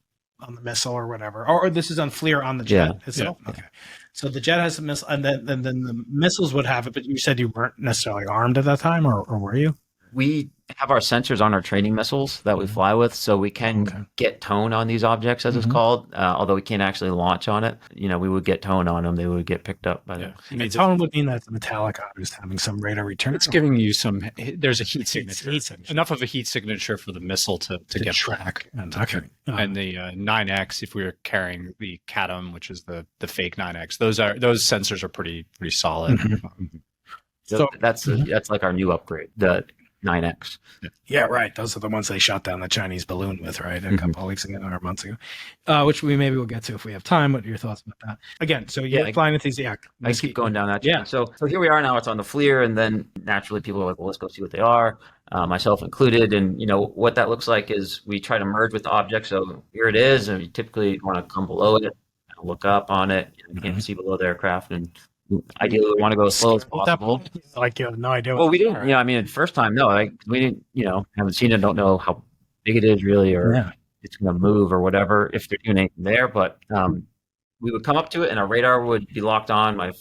missile or whatever, or this is on FLIR on the jet itself. Yeah. Okay, so the jet has a missile, and then the missiles would have it. But you said you weren't necessarily armed at that time, or were you? We have our sensors on our training missiles that we fly with, so we can get tone on these objects, as it's called, although we can't actually launch on it. We would get tone on them. They would get picked up by them. Tone would mean that it's a metallic object having some radar return. It's giving you some. There's a heat Heat signature. signature. Enough of a heat signature for the missile to get track. back. Okay. And the 9X, if we were carrying the CATM, which is the fake 9X, those sensors are pretty solid. So that's like our new upgrade, the 9X. Yeah, right. Those are the ones they shot down the Chinese balloon with, right? A couple of weeks ago or months ago, which we maybe will get to if we have time. What are your thoughts about that? Again, so you're flying with these. Yeah, I keep going down that. Yeah. So here we are now. It's on the FLIR, and then naturally people are like, well, let's go see what they are, myself included. And what that looks like is we try to merge with the object. So here it is, and you typically want to come below it, look up on it. You can't see below the aircraft, and ideally we want to go as slow as possible. Like you have no idea. Well, we didn't. First time, no. We didn't. Haven't seen it. Don't know how big it is really, or it's going to move or whatever. If they're doing anything there, but we would come up to it, and our radar would be locked on. I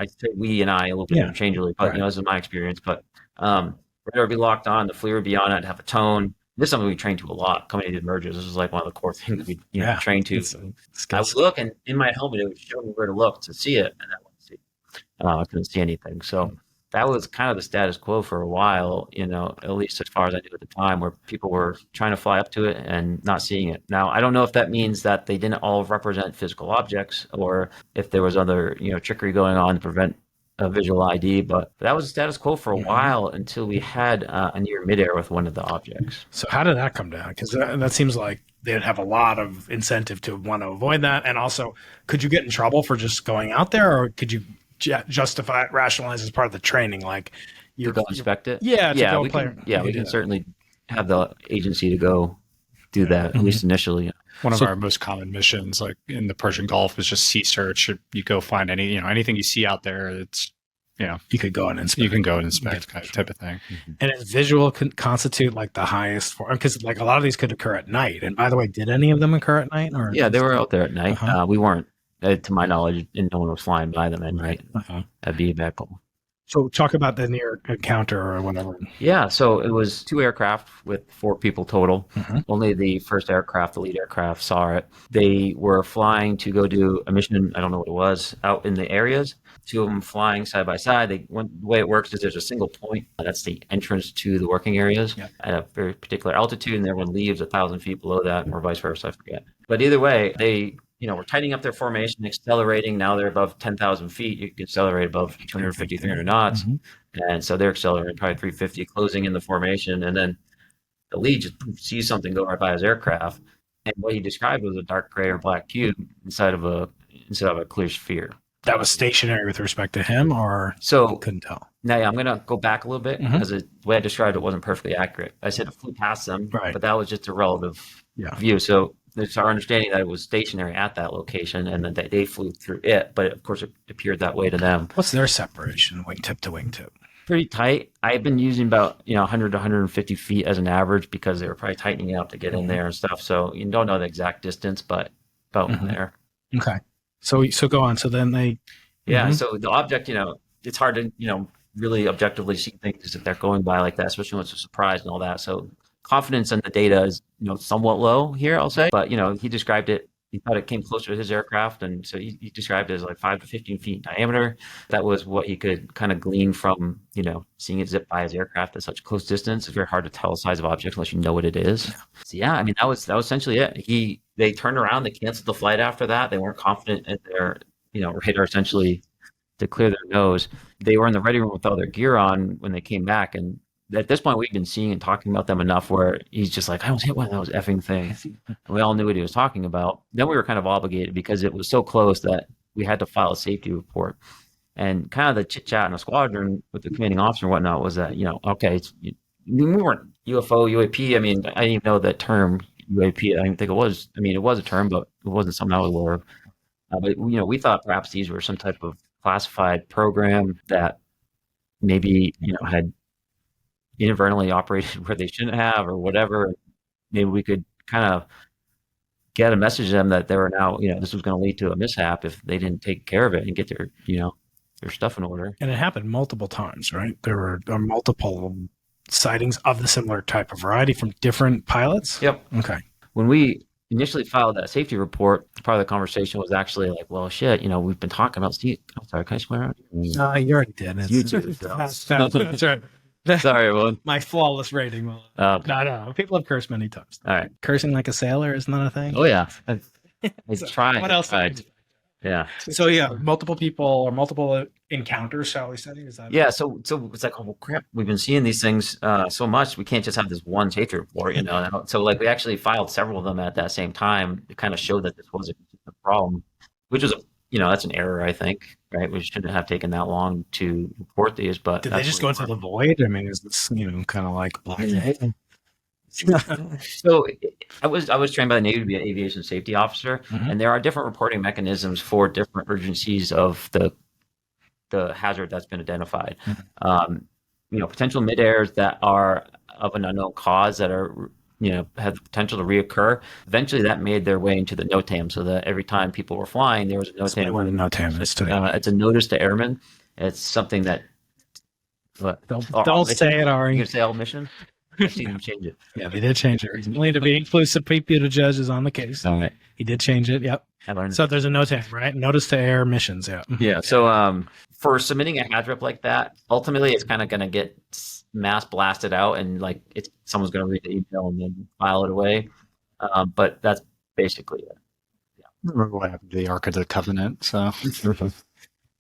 say we and I a little bit interchangeably, but this is my experience. But radar would be locked on. The FLIR would be on it. Have a tone. This is something we train to a lot. Coming into mergers, this is like one of the core things we train to. I would look, and in my helmet, it would show me where to look to see it, and I wouldn't see. I couldn't see anything. So that was kind of the status quo for a while. At least as far as I knew at the time, where people were trying to fly up to it and not seeing it. Now I don't know if that means that they didn't all represent physical objects, or if there was other trickery going on to prevent a visual ID, but that was the status quo for a while until we had a near midair with one of the objects. So how did that come down? Because that seems like they'd have a lot of incentive to want to avoid that. And also, could you get in trouble for just going out there, or could you justify it, rationalize as part of the training? Like you go inspect it? Yeah, we can certainly have the agency to go do that, at least initially. One of our most common missions, like in the Persian Gulf, is just sea search. You go find anything you see out there. It's, you could go and inspect. You can go and inspect type of thing. And does visual constitute like the highest form? Because like a lot of these could occur at night. And by the way, did any of them occur at night? Or Yeah, they were out there at night. We weren't, to my knowledge, and no one was flying by them at night. That'd be that cool. So talk about the near encounter or whatever. Yeah, so it was 2 aircraft with 4 people total. Only the first aircraft, the lead aircraft, saw it. They were flying to go do a mission, I don't know what it was, out in the areas. 2 of them flying side by side. The way it works is there's a single point. That's the entrance to the working areas at a very particular altitude, and everyone leaves 1,000 feet below that, or vice versa, I forget. But either way, they we're tightening up their formation, accelerating. Now they're above 10,000 feet. You can accelerate above 250, 300 knots. And so they're accelerating probably 350, closing in the formation. And then the lead just sees something go right by his aircraft. And what he described was a dark gray or black cube instead of a clear sphere. That was stationary with respect to him, or so you couldn't tell? Now, I'm going to go back a little bit because the way I described it wasn't perfectly accurate. I said it flew past them, but that was just a relative view. So it's our understanding that it was stationary at that location and that they flew through it, but of course it appeared that way to them. What's their separation, wingtip to wingtip? Pretty tight. I've been using about 100 to 150 feet as an average because they were probably tightening it up to get in there and stuff. So you don't know the exact distance, but about there. Okay. So go on. So then they... So the object, it's hard to, really objectively see things if they're going by like that, especially when it's a surprise and all that. So confidence in the data is, somewhat low here, I'll say. But, he described it, he thought it came closer to his aircraft. And so he described it as like 5 to 15 feet in diameter. That was what he could kind of glean from, seeing it zip by his aircraft at such close distance. It's very hard to tell the size of objects unless you know what it is. So that was essentially it. They turned around, they canceled the flight after that. They weren't confident in their, radar essentially to clear their nose. They were in the ready room with all their gear on when they came back. And at this point, we'd been seeing and talking about them enough where he's just like, I almost hit one of those effing things. And we all knew what he was talking about. Then we were kind of obligated because it was so close that we had to file a safety report. And kind of the chit chat in the squadron with the commanding officer and whatnot was that, okay, we weren't UFO, UAP. I didn't even know that term UAP. I didn't think it was. It was a term, but it wasn't something I was aware of. But we thought perhaps these were some type of classified program that maybe had inadvertently operated where they shouldn't have, or whatever. Maybe we could kind of get a message to them that they were now, this was going to lead to a mishap if they didn't take care of it and get their, their stuff in order. And it happened multiple times, right? There were multiple sightings of the similar type of variety from different pilots. Yep. Okay. When we initially filed that safety report, part of the conversation was actually like, well, shit, we've been talking about Steve. I'm sorry, can I swear? You already did. That's right. Sorry, everyone. My flawless rating. No. People have cursed many times. All right. Cursing like a sailor is not a thing. Oh, yeah. I tried. What else? Yeah. So multiple people or multiple encounters, shall we say? Is that? Yeah. So it's like, oh well, crap. We've been seeing these things so much. We can't just have this one safety report, So like we actually filed several of them at that same time to kind of show that this was a problem, which was that's an error, I think. Right? We shouldn't have taken that long to report these. But did they just go into the void? Is this kind of like black? So I was trained by the Navy to be an aviation safety officer, and there are different reporting mechanisms for different urgencies of the hazard that's been identified. Potential mid-airs that are of an unknown cause that are have the potential to reoccur. Eventually, that made their way into the NOTAM, so that every time people were flying, there was a NOTAM. What a NOTAM is today. It's a notice to airmen. It's something that. Don't say it, Ari. You can say all mission. I've seen them change it. Yeah, they did change it recently to be inclusive. People judges on the case. All right. He did change it. Yep. I learned. So there's a NOTAM, right? Notice to air missions. Yeah. Yeah. So for submitting a HAZREP like that, ultimately it's kind of going to get mass blasted out, and like someone's going to read the email and then file it away. But that's basically it. Yeah. I remember what happened to the Ark of the Covenant. So.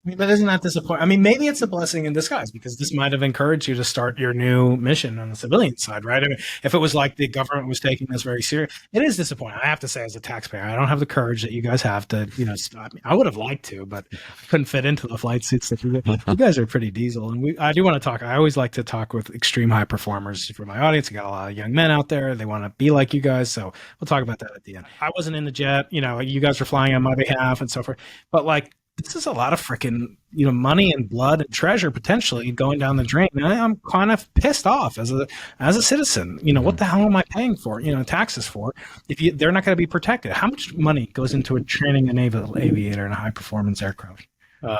I mean, but isn't that disappointing? I mean, maybe it's a blessing in disguise because this might have encouraged you to start your new mission on the civilian side, right? I mean, if it was like the government was taking this very serious, it is disappointing. I have to say, as a taxpayer, I don't have the courage that you guys have to, stop me. I would have liked to, but I couldn't fit into the flight suits that you guys are pretty diesel. And I do want to talk. I always like to talk with extreme high performers for my audience. I got a lot of young men out there. They want to be like you guys. So we'll talk about that at the end. I wasn't in the jet. You guys were flying on my behalf and so forth. But like, this is a lot of freaking, money and blood and treasure potentially going down the drain. And I'm kind of pissed off as a citizen. What the hell am I paying for? Taxes for if they're not going to be protected. How much money goes into training a naval aviator in a high performance aircraft?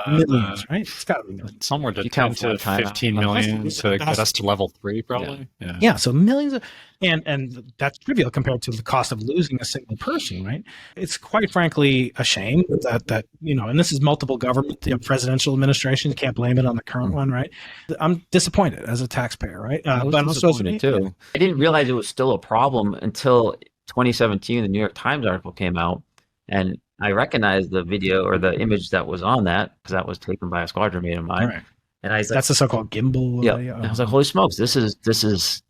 Millions, right? It's got to be millions. Somewhere to 10 to 15 million to get us to level 3, probably. Yeah. So millions and that's trivial compared to the cost of losing a single person, right? It's quite frankly a shame that and this is multiple government, presidential administrations. Can't blame it on the current one, right? I'm disappointed as a taxpayer, right? But I'm disappointed too. I didn't realize it was still a problem until 2017. The New York Times article came out, and I recognized the video or the image that was on that because that was taken by a squadron mate of mine. Right. And I was like, that's the so-called gimbal. Yeah. And I was like, holy smokes, this is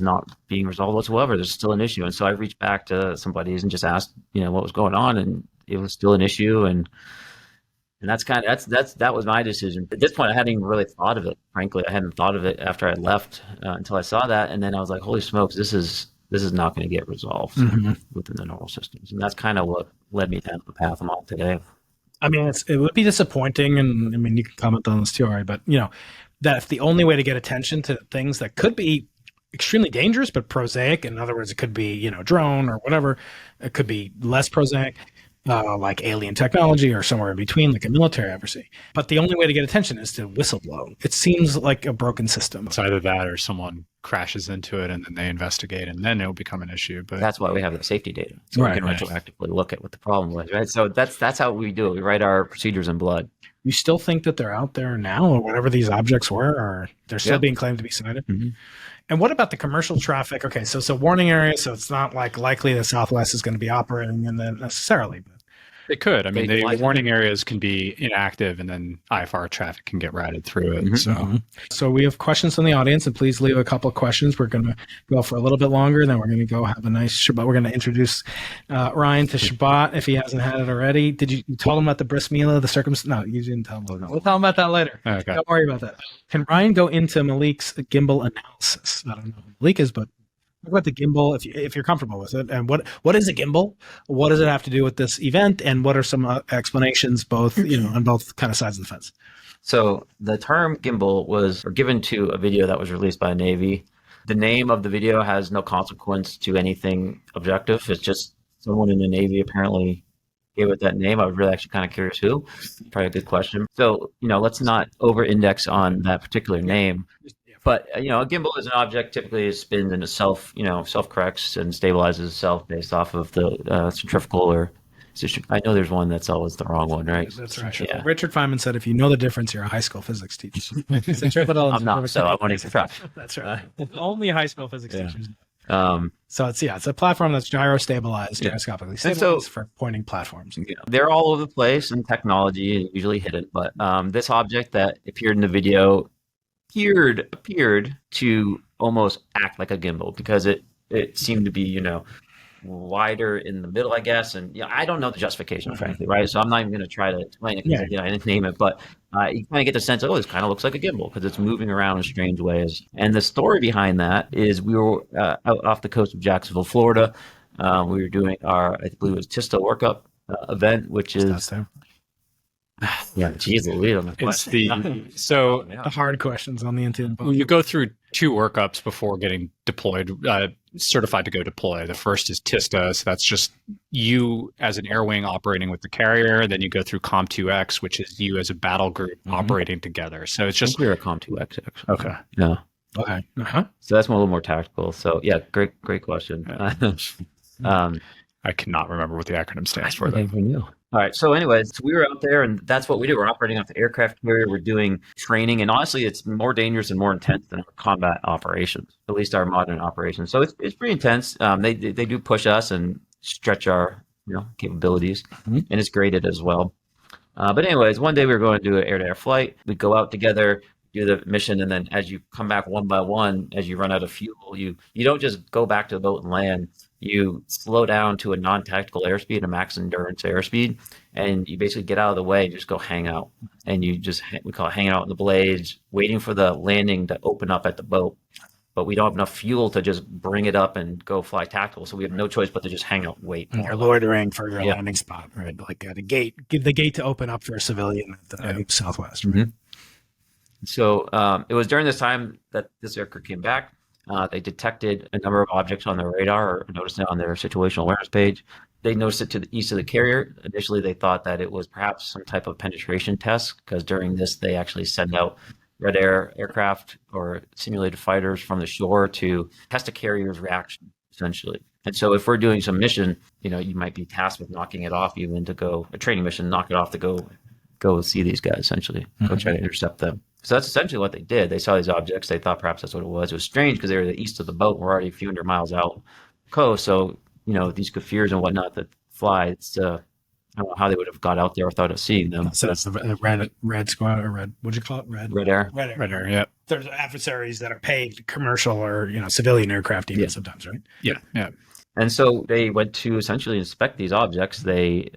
not being resolved whatsoever. There's still an issue. And so I reached back to somebody and just asked, what was going on, and it was still an issue. And that was my decision. At this point, I hadn't even really thought of it. Frankly, I hadn't thought of it after I left until I saw that, and then I was like, holy smokes, this is not going to get resolved within the normal systems. And that's kind of what led me down the path I'm on today. I mean, it would be disappointing, and I mean, you can comment on this too, Ari, but that if the only way to get attention to things that could be extremely dangerous but prosaic, in other words, it could be drone or whatever, it could be less prosaic, like alien technology or somewhere in between, like a military adversary. But the only way to get attention is to whistleblow. It seems like a broken system. It's either that or someone crashes into it and then they investigate and then it'll become an issue. But that's why we have the safety data. So we can retroactively look at what the problem was, right? So that's how we do it. We write our procedures in blood. You still think that they're out there now, or whatever these objects were, or they're still being claimed to be sighted? Mm-hmm. And what about the commercial traffic? Okay, so warning area, so it's not like likely the Southwest is going to be operating in that necessarily. But it could. I mean, the warning areas can be inactive, and then IFR traffic can get routed through it. So we have questions from the audience, and please leave a couple of questions. We're going to go for a little bit longer, then we're going to go have a nice Shabbat. We're going to introduce Ryan to Shabbat if he hasn't had it already. Did you told him about the bris milah, the circumstance? No, you didn't tell him. No. We'll tell him about that later. Okay. Don't worry about that. Can Ryan go into Malik's gimbal analysis? I don't know who Malik is, but talk about the gimbal if you're comfortable with it, and what is a gimbal? What does it have to do with this event, and what are some explanations both on both kind of sides of the fence? So the term gimbal was given to a video that was released by the Navy. The name of the video has no consequence to anything objective. It's just someone in the Navy apparently gave it that name. I was really actually kind of curious who. Probably a good question. So let's not over-index on that particular name. But a gimbal is an object typically spins and itself, self-corrects and stabilizes itself based off of the centrifugal or. I know there's one that's always the wrong one, right? That's right. Yeah. Richard Feynman said, "If you know the difference, you're a high school physics teacher." I'm not, so I want to try. That's right. Only high school physics teachers. So it's a platform that's gyro-stabilized, gyroscopically stabilized for pointing platforms. They're all over the place in technology, usually hidden. But this object that appeared in the video appeared to almost act like a gimbal because it seemed to be wider in the middle, I guess, and I don't know the justification, frankly, right? So I'm not even going to try to explain it because I didn't name it, but you kind of get the sense this kind of looks like a gimbal because it's moving around in strange ways. And the story behind that is we were out off the coast of Jacksonville, Florida. We were doing our, I believe it was TISTA workup event, which is geez Louise. It's the hard questions on the intent. You go through 2 workups before getting deployed, certified to go deploy. The first is TISTA, so that's just you as an air wing operating with the carrier. Then you go through COM2X, which is you as a battle group operating together. So it's just we're a COM2X actually. Okay. Yeah. Okay. So that's a little more tactical. So great question. I cannot remember what the acronym stands for. I never knew. All right. So anyways, we were out there and that's what we do. We're operating off the aircraft carrier. We're doing training. And honestly, it's more dangerous and more intense than our combat operations, at least our modern operations. So it's pretty intense. They do push us and stretch our capabilities and it's graded as well. But anyways, one day we were going to do an air-to-air flight. We'd go out together, do the mission, and then as you come back one by one, as you run out of fuel, you don't just go back to the boat and land. You slow down to a non-tactical airspeed, a max endurance airspeed, and you basically get out of the way and just go hang out. And you just, we call it hanging out in the blades, waiting for the landing to open up at the boat. But we don't have enough fuel to just bring it up and go fly tactical. So we have no choice but to just hang out and wait. And you're loitering for your landing spot, right? Like at a gate, give the gate to open up for a civilian at the Southwest. Mm-hmm. So it was during this time that this aircraft came back. They detected a number of objects on their radar, or noticed it on their situational awareness page. They noticed it to the east of the carrier. Initially, they thought that it was perhaps some type of penetration test, because during this, they actually send out red aircraft or simulated fighters from the shore to test a carrier's reaction, essentially. And so if we're doing some mission, you might be tasked with knocking it off, even to go a training mission, knock it off to go see these guys, essentially, go try to intercept them. So that's essentially what they did. They saw these objects. They thought perhaps that's what it was. It was strange because they were the east of the boat. We're already a few hundred miles out coast. So, these Kafirs and whatnot that fly, it's, I don't know how they would have got out there without us seeing them. So that's the red squad, or red, what'd you call it? Red air. Red air, yeah. There's adversaries that are paid commercial or, civilian aircraft even sometimes, right? Yeah. And so they went to essentially inspect these objects. They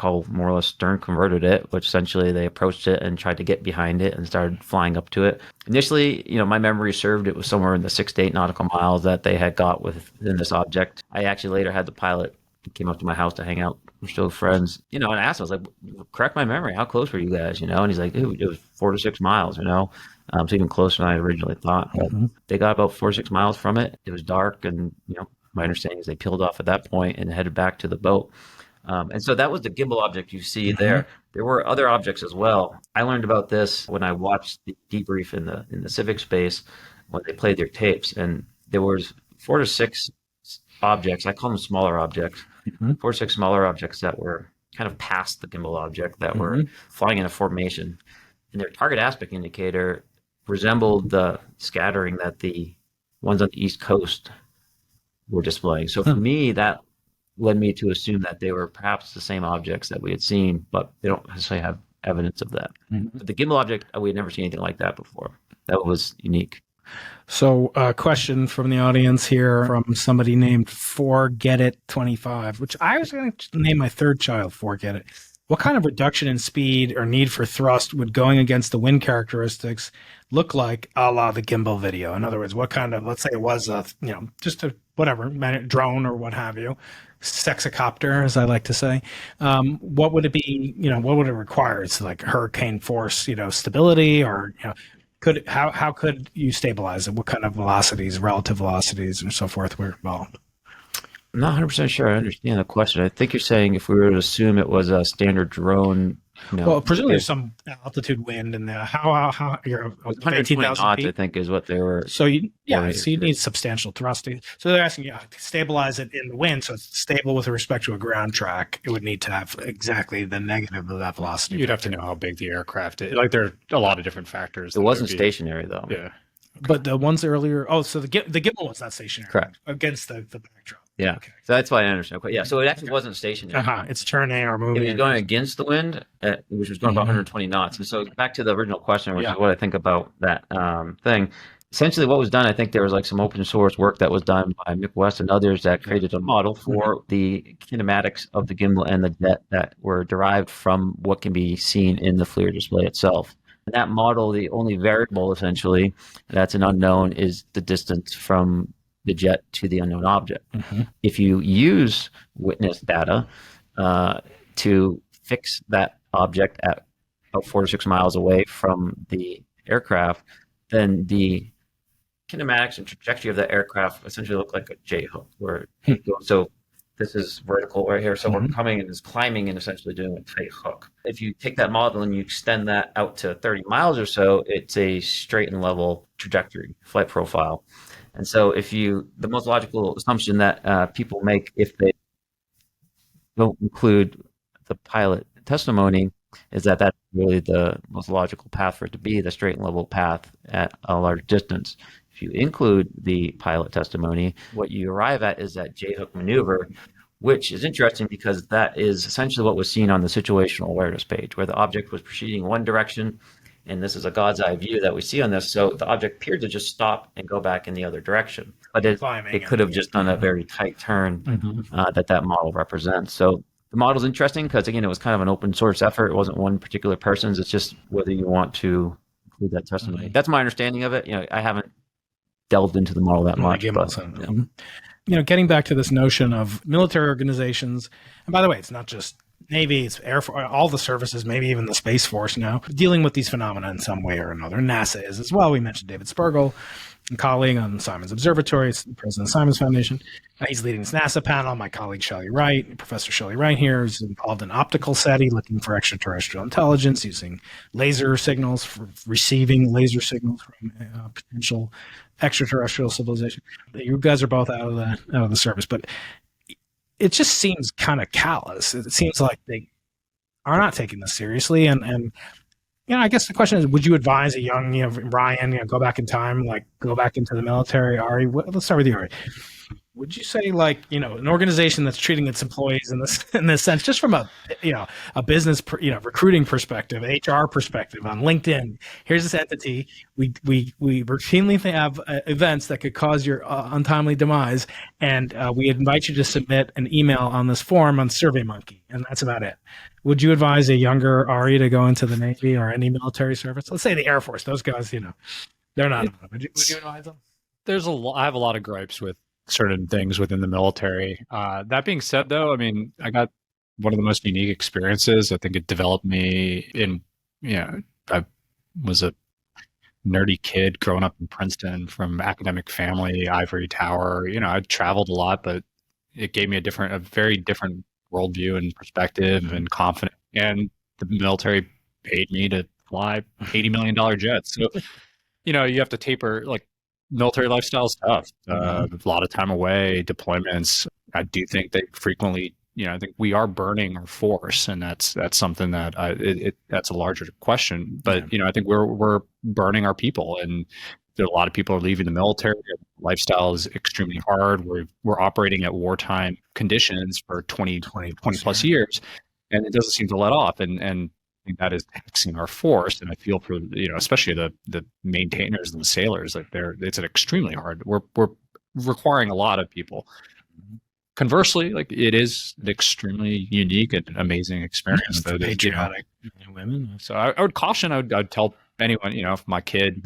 more or less stern converted it, which essentially they approached it and tried to get behind it and started flying up to it. Initially, my memory served, it was somewhere in the 6 to 8 nautical miles that they had got within this object. I actually later had the pilot came up to my house to hang out. We're still friends, and I asked him, I was like, correct my memory, how close were you guys, and he's like, dude, it was 4 to 6 miles, so even closer than I originally thought. But they got about 4 or 6 miles from it. It was dark, and my understanding is they peeled off at that point and headed back to the boat. And so that was the gimbal object you see there. There were other objects as well. I learned about this when I watched the debrief in the civic space when they played their tapes, and there was 4 to 6 objects. I call them smaller objects. 4 or 6 smaller objects that were kind of past the gimbal object that were flying in a formation, and their target aspect indicator resembled the scattering that the ones on the East Coast were displaying. So for me, that led me to assume that they were perhaps the same objects that we had seen, but they don't necessarily have evidence of that. But the gimbal object, we had never seen anything like that before. That was unique. So a question from the audience here from somebody named Forget It 25, which I was going to name my third child Forget It. What kind of reduction in speed or need for thrust would going against the wind characteristics look like, a la the gimbal video? In other words, what kind of, let's say it was a, just a whatever, drone or what have you, sexicopter, as I like to say. What would it be, what would it require? It's like hurricane force, stability, or, how could you stabilize it? What kind of velocities, relative velocities, and so forth were involved? I'm not 100% sure I understand the question. I think you're saying if we were to assume it was a standard drone. Well, presumably there's some altitude wind and how you're 120 knots, I think, is what they were. So you need substantial thrusting. So they're asking you to stabilize it in the wind, so it's stable with respect to a ground track. It would need to have exactly the negative of that velocity. You'd have to know how big the aircraft is. Like, there are a lot of different factors. It wasn't stationary, though. Yeah. But the ones earlier, so the gimbal was not stationary. Correct. Against the backdrop. Yeah. Okay. So that's why I understand. Yeah. So it actually wasn't stationary. It's turning or moving. It was going against the wind, which was going about 120 knots. And so back to the original question, which is what I think about that thing. Essentially, what was done, I think there was like some open source work that was done by Mick West and others that created a model for the kinematics of the gimbal and the jet that were derived from what can be seen in the FLIR display itself. In that model, the only variable, essentially, that's an unknown, is the distance from the jet to the unknown object. If you use witness data to fix that object at about 4 to 6 miles away from the aircraft, then the kinematics and trajectory of that aircraft essentially look like a J hook, where it goes. So this is vertical right here. So we're coming and is climbing and essentially doing a tight hook. If you take that model and you extend that out to 30 miles or so, it's a straight and level trajectory, flight profile. And so the most logical assumption that people make if they don't include the pilot testimony is that that's really the most logical path for it to be, the straight and level path at a large distance. If you include the pilot testimony, what you arrive at is that J-hook maneuver which is interesting because that is essentially what was seen on the situational awareness page, where the object was proceeding one direction, and this is a God's eye view that we see on this. So the object appeared to just stop and go back in the other direction, but it could have just done a very tight turn that model represents. So the model's interesting because, again, it was kind of an open source effort. It wasn't one particular person's. It's just whether you want to include that testimony. That's my understanding of it. I haven't delved into the model that much. But, getting back to this notion of military organizations, and by the way, it's not just Navy, it's Air Force, all the services, maybe even the Space Force now, dealing with these phenomena in some way or another. NASA is as well. We mentioned David Spergel, a colleague on Simon's Observatory, it's the president of Simon's Foundation. He's leading this NASA panel. My colleague Shelley Wright, Professor Shelley Wright here, is involved in optical SETI, looking for extraterrestrial intelligence, using laser signals, for receiving laser signals from potential extraterrestrial civilization. You guys are both out of the service, but it just seems kind of callous. It seems like they are not taking this seriously. And I guess the question is, would you advise a young, Ryan, go back in time, go back into the military? Ari, let's start with you, Ari. Would you say, an organization that's treating its employees in this sense, just from a business, recruiting perspective, HR perspective on LinkedIn, here's this entity. We routinely have events that could cause your untimely demise, and we invite you to submit an email on this form on SurveyMonkey, and that's about it. Would you advise a younger Ari to go into the Navy or any military service? Let's say the Air Force. Those guys, they're not. Would you advise them? I have a lot of gripes with certain things within the military. That being said, though, I got one of the most unique experiences. I think it developed me I was a nerdy kid growing up in Princeton from academic family, ivory tower. I traveled a lot, but it gave me a very different worldview and perspective and confidence. And the military paid me to fly $80 million jets. So, you have to taper, military lifestyle is tough. A lot of time away, deployments. I do think they frequently, I think we are burning our force, and that's something that that's a larger question. But I think we're burning our people, and there are a lot of people are leaving the military. Lifestyle is extremely hard. We're operating at wartime conditions for 20 plus years, and it doesn't seem to let off. And that is taxing our force, and I feel for especially the maintainers and the sailors, it's an extremely hard. We're requiring a lot of people. Conversely, it is an extremely unique and amazing experience. Though patriotic women. So I would caution. I'd tell anyone, if my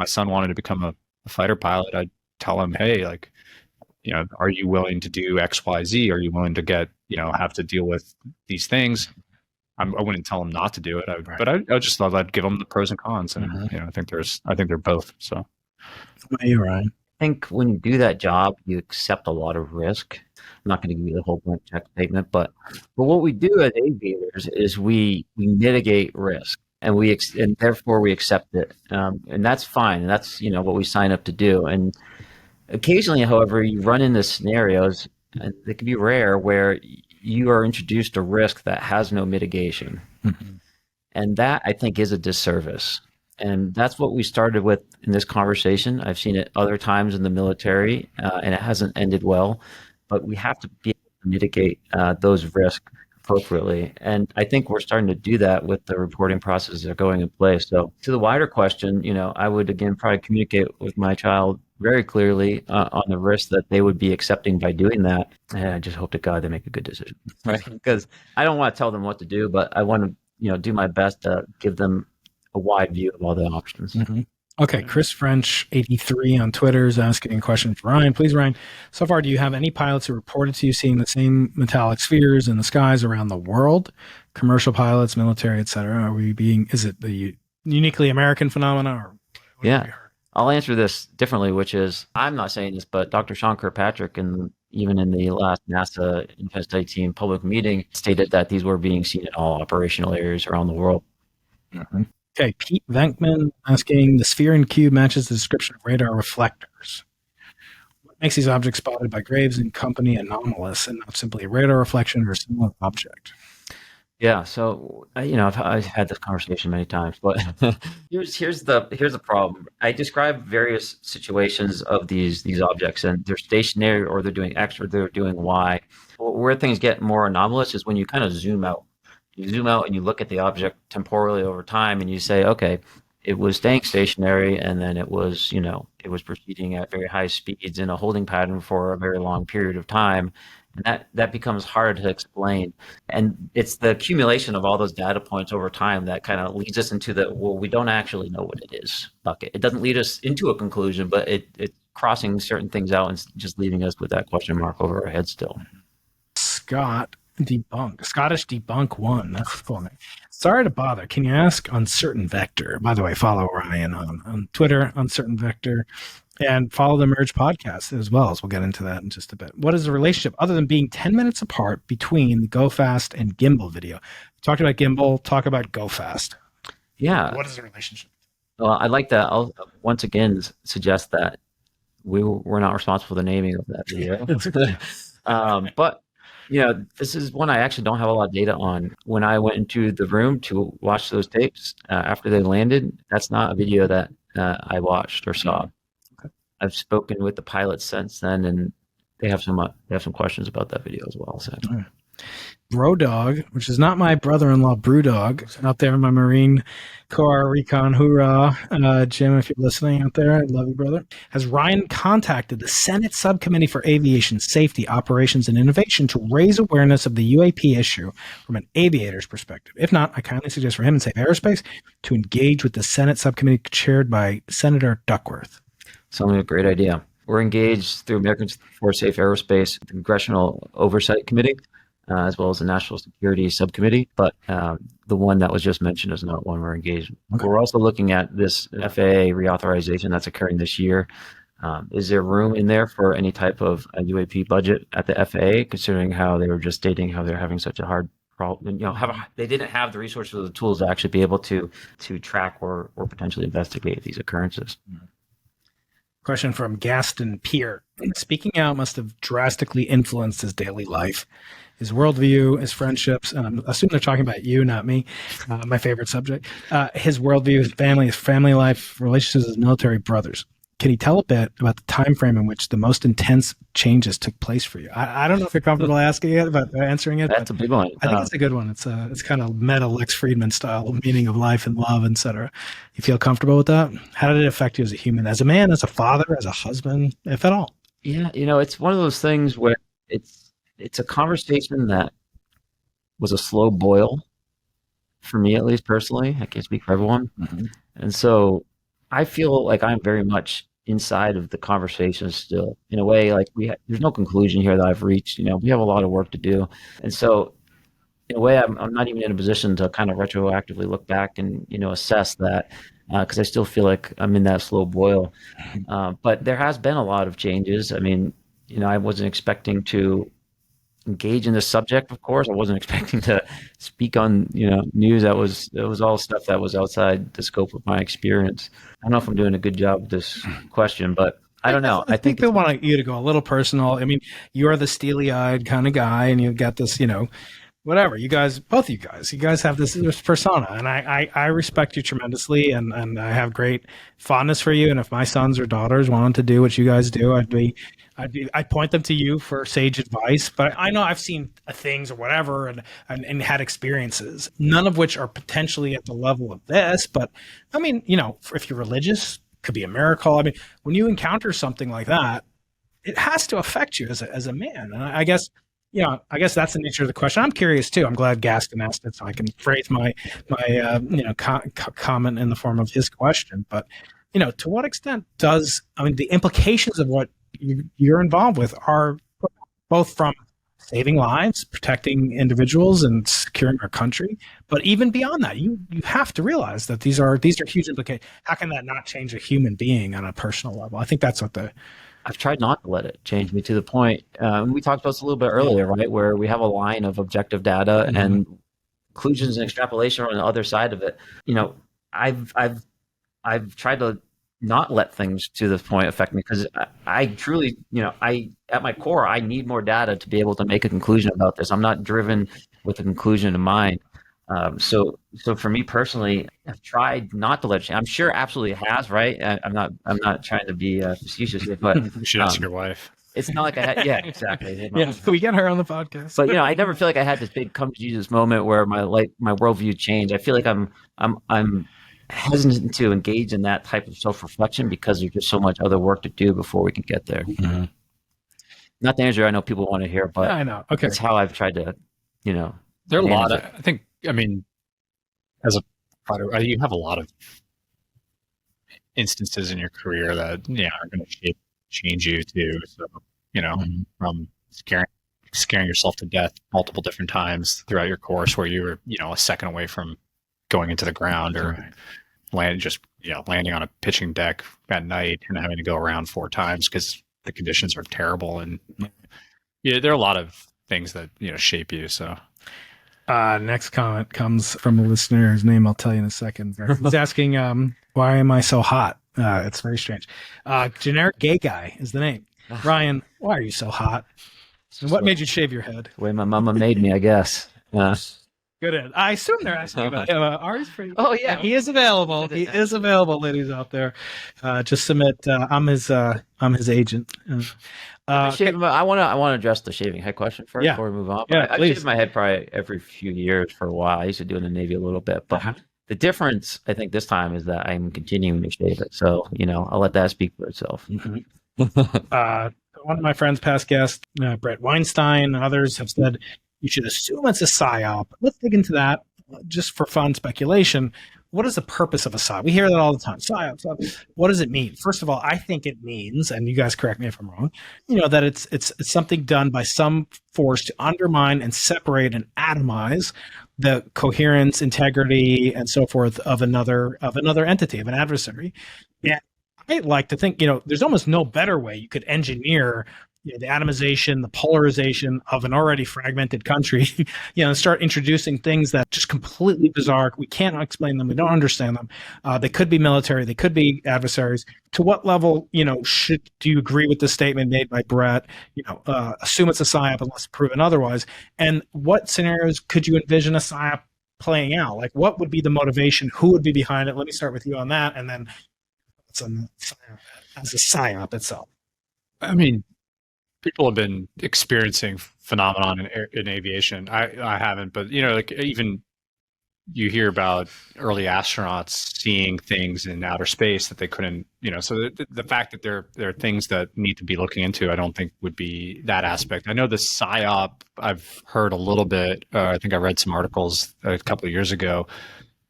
son wanted to become a fighter pilot, I'd tell him, hey, are you willing to do X, Y, Z? Are you willing to get have to deal with these things? I wouldn't tell them not to do it, but I just thought I'd give them the pros and cons, and I think they're both. So, you're right. I think when you do that job, you accept a lot of risk. I'm not going to give you the whole blank check statement, but what we do as aviators is we mitigate risk, and and therefore we accept it, and that's fine. And that's what we sign up to do. And occasionally, however, you run into scenarios, and they can be rare, where you are introduced to risk that has no mitigation. And that, I think, is a disservice. And that's what we started with in this conversation. I've seen it other times in the military, and it hasn't ended well. But we have to be able to mitigate those risks appropriately. And I think we're starting to do that with the reporting processes that are going in place. So to the wider question, I would, again, probably communicate with my child very clearly on the risk that they would be accepting by doing that. And I just hope to God they make a good decision, right? Because I don't want to tell them what to do, but I want to, do my best to give them a wide view of all the options. Okay, Chris French 83 on Twitter is asking a question for Ryan. Please, Ryan, so far, do you have any pilots who reported to you seeing the same metallic spheres in the skies around the world? Commercial pilots, military, etc. Is it the uniquely American phenomena? Or yeah, I'll answer this differently, which is, I'm not saying this, but Dr. Sean Kirkpatrick, even in the last NASA Independent Study Team public meeting, stated that these were being seen in all operational areas around the world. Okay, Pete Venkman asking, the sphere and cube matches the description of radar reflectors. What makes these objects spotted by Graves and company anomalous and not simply a radar reflection or a similar object? Yeah, so I've had this conversation many times, but here's the problem. I describe various situations of these objects, and they're stationary, or they're doing X, or they're doing Y. Where things get more anomalous is when you kind of zoom out. You zoom out and you look at the object temporally over time, and you say, okay, it was staying stationary, and then it was proceeding at very high speeds in a holding pattern for a very long period of time, and that becomes hard to explain. And it's the accumulation of all those data points over time that kind of leads us into well, we don't actually know what it is bucket. It doesn't lead us into a conclusion, but it's crossing certain things out and just leaving us with that question mark over our head still. Scottish debunk one. That's funny. Sorry to bother. Can you ask Uncertain Vector? By the way, follow Ryan on Twitter, Uncertain Vector, and follow the Merge podcast as well, as we'll get into that in just a bit. What is the relationship, other than being 10 minutes apart, between the Go Fast and gimbal video? Talked about gimbal, talk about Go Fast. Yeah. What is the relationship? Well, I'd like to I'll once again suggest that we're not responsible for the naming of that video. But this is one I actually don't have a lot of data on. When I went into the room to watch those tapes after they landed, that's not a video that I watched or saw. Okay. I've spoken with the pilots since then, and they have some questions about that video as well. So. Right. Brodog, which is not my brother-in-law, Brewdog, out there in my Marine Corps recon, hoorah. Jim, if you're listening out there, I love you, brother. Has Ryan contacted the Senate Subcommittee for Aviation Safety, Operations, and Innovation to raise awareness of the UAP issue from an aviator's perspective? If not, I kindly suggest for him and Safe Airspace to engage with the Senate Subcommittee chaired by Senator Duckworth. Sounds like a great idea. We're engaged through Americans for Safe Aerospace, the Congressional Oversight Committee, as well as the National Security Subcommittee, but the one that was just mentioned is not one we're engaged in. Okay. We're also looking at this FAA reauthorization that's occurring this year. Is there room in there for any type of UAP budget at the FAA, considering how they were just stating how they're having such a hard problem? They didn't have the resources or the tools to actually be able to track or potentially investigate these occurrences. Question from Gaston Peer. Speaking out must have drastically influenced his daily life, his worldview, his friendships, and I'm assuming they're talking about you, not me, my favorite subject, his worldview, his family life, relationships with his military brothers. Can you tell a bit about the time frame in which the most intense changes took place for you? I don't know if you're comfortable asking it, but answering it. That's a big one. I think it's a good one. It's kind of meta Lex Friedman style, meaning of life and love, etc. You feel comfortable with that? How did it affect you as a human, as a man, as a father, as a husband, if at all? Yeah, it's one of those things where it's a conversation that was a slow boil for me, at least personally. I can't speak for everyone. Mm-hmm. And so I feel like I'm very much inside of the conversation still, in a way. Like there's no conclusion here that I've reached. We have a lot of work to do, and so in a way, I'm not even in a position to kind of retroactively look back and assess that, because I still feel like I'm in that slow boil. But there has been a lot of changes. I mean, I wasn't expecting to engage in this subject. Of course, I wasn't expecting to speak on news that was all stuff that was outside the scope of my experience. I don't know if I'm doing a good job with this question, but I don't know. I think they want you to go a little personal. I mean, you are the steely-eyed kind of guy, and you've got this, whatever. You guys, both you guys have this persona, and I respect you tremendously, and I have great fondness for you. And if my sons or daughters wanted to do what you guys do, I'd point them to you for sage advice. But I know I've seen things or whatever, and had experiences, none of which are potentially at the level of this. But I mean, if you're religious, it could be a miracle. I mean, when you encounter something like that, it has to affect you as a man. And I guess that's the nature of the question. I'm curious too. I'm glad Gaston asked it, so I can phrase my comment in the form of his question. But to what extent the implications of what you're involved with are both from saving lives, protecting individuals, and securing our country, but even beyond that, you have to realize that these are huge implications. How can that not change a human being on a personal level? I think that's what I've tried not to let it change me to the point. We talked about this a little bit earlier, right? Where we have a line of objective data, mm-hmm. and conclusions and extrapolation are on the other side of it. I've tried to not let things to this point affect me, because I truly, at my core, I need more data to be able to make a conclusion about this. I'm not driven with a conclusion in mind. So for me personally, I've tried not to let it change. I'm sure absolutely it has, right? I'm not trying to be facetious here, but You should ask your wife. it's not like I had. Yeah, exactly. Yeah, we get her on the podcast. But I never feel like I had this big come to Jesus moment where my worldview changed. I feel like I'm hesitant to engage in that type of self reflection because there's just so much other work to do before we can get there. Mhm. Not the answer I know people want to hear, but I know. Okay. that's how I've tried to, There are a lot of, as a fighter, you have a lot of instances in your career that are going to change you too. So from scaring yourself to death multiple different times throughout your course, where you were a second away from going into the ground, or landing on a pitching deck at night and having to go around 4 times because the conditions are terrible. And there are a lot of things that shape you. So. Next comment comes from a listener whose name I'll tell you in a second. He's asking, why am I so hot? It's very strange. Generic gay guy is the name. Ryan, why are you so hot? And what made you shave your head? The way my mama made me, I guess. Good. I assume they're asking about Ari's pretty. Oh yeah, he is available. He is available, ladies out there. Just submit. I'm his agent. I want to address the shaving head question first before we move on. Yeah, I shave my head probably every few years for a while. I used to do it in the Navy a little bit, but the difference I think this time is that I'm continuing to shave it. So I'll let that speak for itself. One of my friends, past guest, Brett Weinstein, and others have said you should assume it's a psyop. Let's dig into that just for fun speculation. What is the purpose of a psyop? We hear that all the time. Psyop. What does it mean? First of all, I think it means, and you guys correct me if I'm wrong, that it's something done by some force to undermine and separate and atomize the coherence, integrity, and so forth of another entity, of an adversary. And I like to think, there's almost no better way you could engineer the atomization, the polarization of an already fragmented country, and start introducing things that just completely bizarre. We can't explain them. We don't understand them. They could be military. They could be adversaries. To what level, do you agree with the statement made by Brett? Assume it's a psyop unless proven otherwise. And what scenarios could you envision a psyop playing out? Like, what would be the motivation? Who would be behind it? Let me start with you on that, and then as a psyop itself. People have been experiencing phenomenon in aviation. I haven't, but even you hear about early astronauts seeing things in outer space that they couldn't. So the fact that there are things that need to be looking into, I don't think would be that aspect. I know the psyop. I've heard a little bit. I think I read some articles a couple of years ago.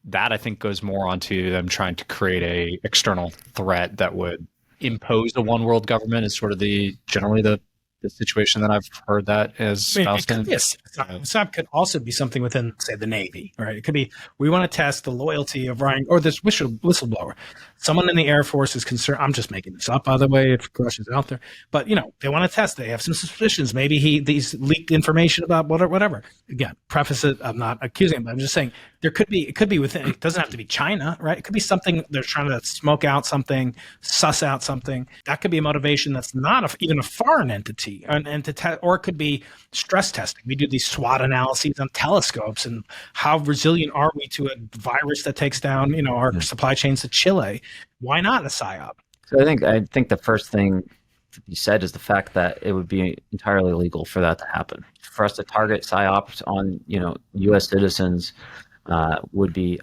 That I think goes more onto them trying to create a external threat that would impose a one world government. Is sort of generally the situation that I've heard that as SAP could also be something within, say, the Navy, right? It could be, we want to test the loyalty of Ryan, or this whistleblower. Someone in the Air Force is concerned. I'm just making this up, by the way, if questions out there. But, they want to test. They have some suspicions. Maybe these leaked information about whatever. Again, preface it, I'm not accusing him, but I'm just saying it could be within, it doesn't have to be China, right? It could be something they're trying to smoke out something, suss out something. That could be a motivation that's not even a foreign entity, or it could be stress testing. We do these SWOT analyses on telescopes, and how resilient are we to a virus that takes down, our supply chains to Chile? Why not a psyop? So I think the first thing to be said is the fact that it would be entirely legal for that to happen. For us to target psyops on U.S. citizens would be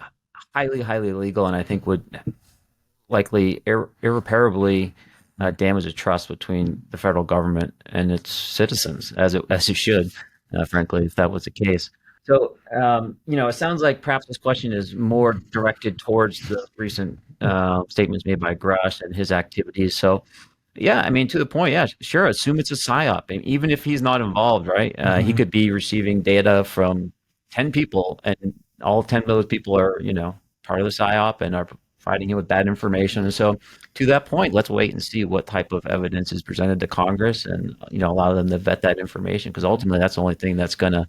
highly, highly illegal, and I think would likely irreparably damage the trust between the federal government and its citizens, as it should, frankly, if that was the case. So, it sounds like perhaps this question is more directed towards the recent statements made by Grush and his activities. So, to the point, sure, assume it's a psyop. And even if he's not involved, right? He could be receiving data from 10 people, and all 10 of those people are, part of the psyop and are providing him with bad information. And so, to that point, let's wait and see what type of evidence is presented to Congress, and allow them to vet that information, because ultimately that's the only thing that's going to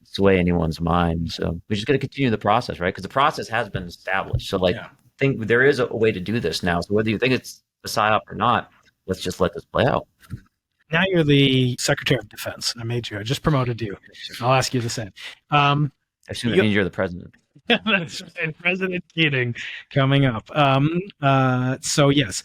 sway anyone's mind. So we're just going to continue the process, right? Because the process has been established. So I think there is a way to do this now. So whether you think it's a psyop or not, let's just let this play out. Now you're the Secretary of Defense. I just promoted you. I'll ask you the same. I assume that means you're the president. That's right, President Keating coming up. So yes,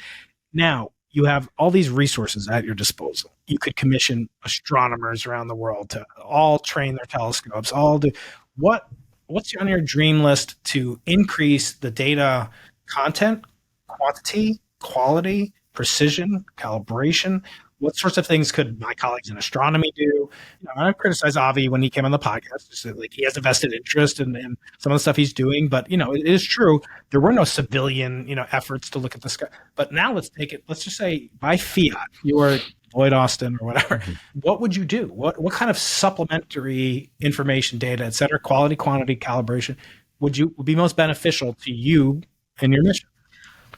now you have all these resources at your disposal. You could commission astronomers around the world to all train their telescopes. All do what's on your dream list to increase the data content, quantity, quality, precision, calibration? What sorts of things could my colleagues in astronomy do? I criticize Avi when he came on the podcast. Just that, like, he has a vested interest in some of the stuff he's doing, but it is true there were no civilian efforts to look at the sky. But now let's take it. Let's just say by fiat, you are Lloyd Austin or whatever. What would you do? What kind of supplementary information, data, et cetera, quality, quantity, calibration would be most beneficial to you and your mission?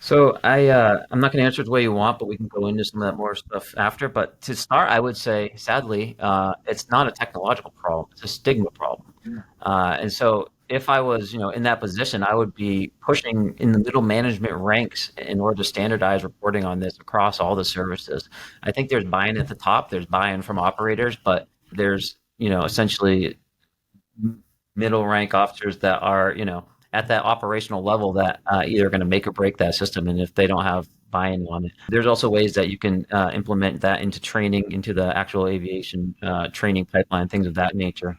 So I'm not going to answer it the way you want, but we can go into some of that more stuff after. But to start, I would say, sadly, it's not a technological problem; it's a stigma problem. And so, if I was, in that position, I would be pushing in the middle management ranks in order to standardize reporting on this across all the services. I think there's buy-in at the top, there's buy-in from operators, but there's, essentially middle rank officers that are, at that operational level that either going to make or break that system. And if they don't have buy-in on it, there's also ways that you can implement that into training, into the actual aviation training pipeline, things of that nature.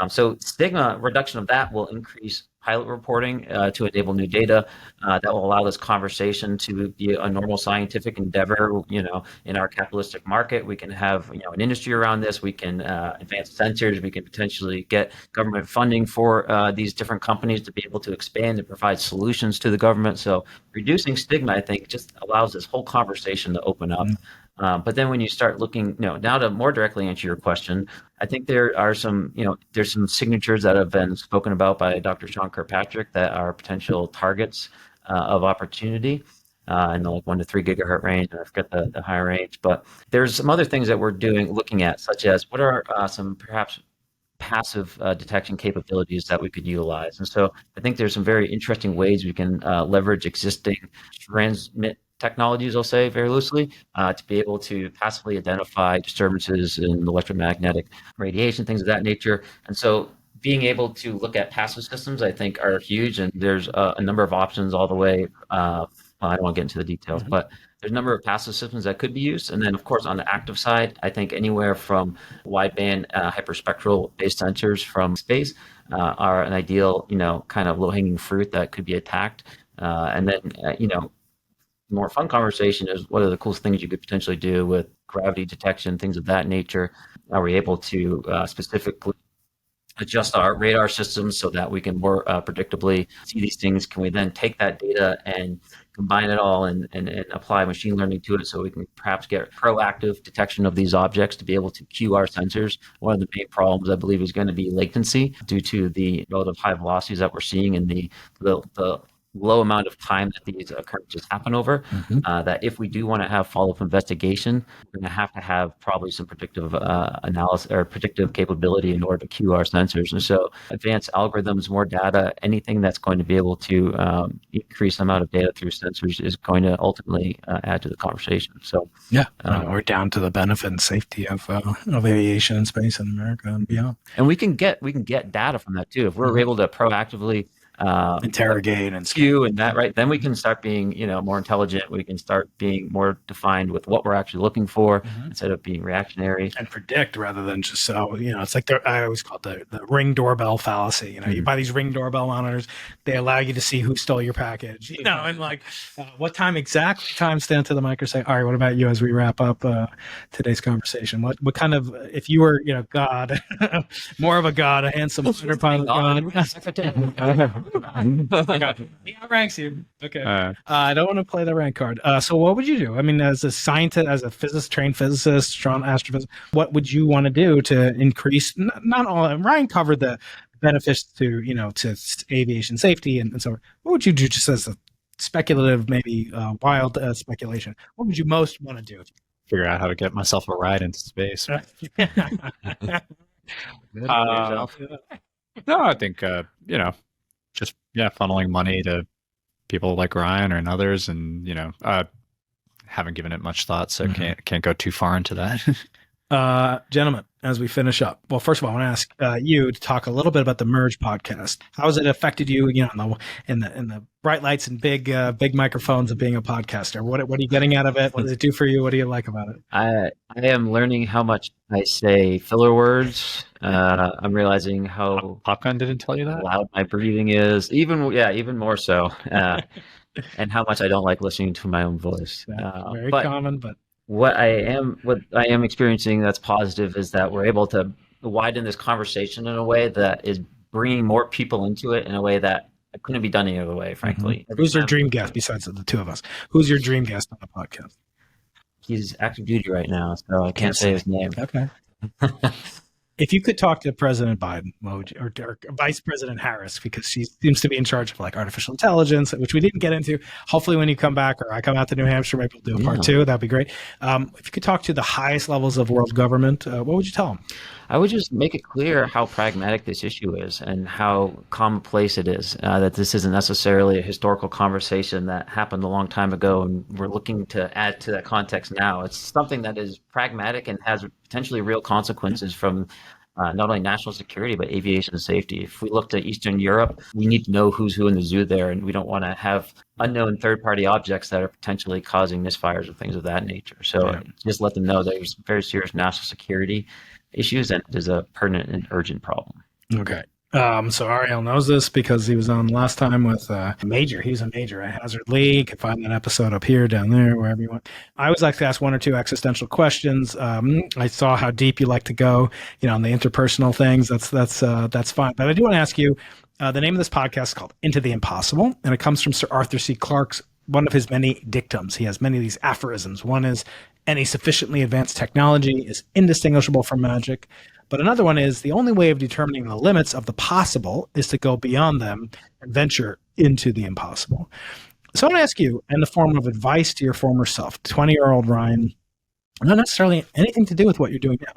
So stigma reduction of that will increase pilot reporting to enable new data that will allow this conversation to be a normal scientific endeavor. In our capitalistic market, we can have an industry around this. We can advance sensors. We can potentially get government funding for these different companies to be able to expand and provide solutions to the government. So reducing stigma, I think, just allows this whole conversation to open up. But then when you start looking, now to more directly answer your question, I think there are there's some signatures that have been spoken about by Dr. Sean Kirkpatrick that are potential targets of opportunity in the 1 to 3 gigahertz range, and I forget the higher range. But there's some other things that we're looking at, such as what are some perhaps passive detection capabilities that we could utilize. And so I think there's some very interesting ways we can leverage existing transmit technologies, I'll say very loosely, to be able to passively identify disturbances in electromagnetic radiation, things of that nature. And so being able to look at passive systems, I think, are huge. And there's a number of options all the way. I don't want to get into the details, but there's a number of passive systems that could be used. And then, of course, on the active side, I think anywhere from wideband hyperspectral based sensors from space are an ideal, kind of low-hanging fruit that could be attacked. And then, more fun conversation is what are the coolest things you could potentially do with gravity detection, things of that nature. Are we able to specifically adjust our radar systems so that we can more predictably see these things? Can we then take that data and combine it all and apply machine learning to it so we can perhaps get proactive detection of these objects to be able to cue our sensors? One of the main problems, I believe, is going to be latency due to the relative high velocities that we're seeing in the low amount of time that these occurrences happen over, that if we do want to have follow-up investigation, we're going to have probably some predictive analysis or predictive capability in order to cue our sensors. And so advanced algorithms, more data, anything that's going to be able to increase the amount of data through sensors is going to ultimately add to the conversation. So we're down to the benefit and safety of aviation and space in America and beyond. And we can get data from that too. If we're able to proactively interrogate and skew and that, right, then we can start being more intelligent. We can start being more defined with what we're actually looking for instead of being reactionary and predict rather than just it's like I always call it the ring doorbell fallacy. You buy these ring doorbell monitors, they allow you to see who stole your package, and what time exactly stand to the mic or say, all right, what about you as we wrap up today's conversation? What kind of, if you were God, more of a god, a handsome fighter pilot god. He outranks you. Okay. I don't want to play the rank card. So what would you do? I mean, as a scientist, as a trained physicist, strong astrophysicist, what would you want to do to increase, not all, Ryan covered the benefits to aviation safety and so on. What would you do just as a speculative, maybe wild speculation? What would you most want to do? Figure out how to get myself a ride into space. No, I think, just funneling money to people like Ryan and others, and haven't given it much thought, so can't go too far into that. Gentlemen, as we finish up, well, first of all, I want to ask you to talk a little bit about the Merge podcast. How has it affected you? You know, in the bright lights and big microphones of being a podcaster. What are you getting out of it? What does it do for you? What do you like about it? I am learning how much I say filler words. I'm realizing how Popgun didn't tell you that? loud my breathing is. Even more so. And how much I don't like listening to my own voice. Very but common, but what I am experiencing that's positive is that we're able to widen this conversation in a way that is bringing more people into it in a way that it couldn't be done any other way, frankly. Mm-hmm. Who's your dream guest besides the two of us? Who's your dream guest on the podcast? He's active duty right now, so I can't say his name. Okay. If you could talk to President Biden, what would you, or Vice President Harris, because she seems to be in charge of like artificial intelligence, which we didn't get into. Hopefully, when you come back or I come out to New Hampshire, maybe we'll do a part two. That'd be great. If you could talk to the highest levels of world government, what would you tell them? I would just make it clear how pragmatic this issue is and how commonplace it is, that this isn't necessarily a historical conversation that happened a long time ago and we're looking to add to that context now. It's something that is pragmatic and has potentially real consequences from not only national security, but aviation safety. If we look to Eastern Europe, we need to know who's who in the zoo there, and we don't want to have unknown third-party objects that are potentially causing misfires or things of that nature. So just let them know there's very serious national security issues and it is a pertinent and urgent problem. Okay. So Ariel knows this because he was on last time with Major. He was a Major at Hazard Lee. You can find that episode up here, down there, wherever you want. I always like to ask one or two existential questions. I saw how deep you like to go, on the interpersonal things. That's fine. But I do want to ask you, the name of this podcast is called Into the Impossible, and it comes from Sir Arthur C. Clarke's, one of his many dictums. He has many of these aphorisms. One is, any sufficiently advanced technology is indistinguishable from magic. But another one is, the only way of determining the limits of the possible is to go beyond them and venture into the impossible. So I want to ask you, in the form of advice to your former self, 20-year-old Ryan, not necessarily anything to do with what you're doing now,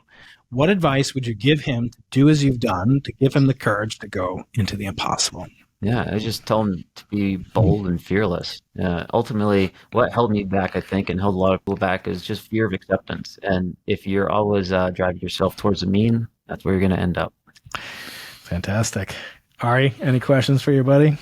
what advice would you give him to do as you've done, to give him the courage to go into the impossible? Yeah, I just tell them to be bold and fearless. Ultimately, what held me back, I think, and held a lot of people back is just fear of acceptance. And if you're always driving yourself towards the mean, that's where you're going to end up. Fantastic. Ari, any questions for you, buddy?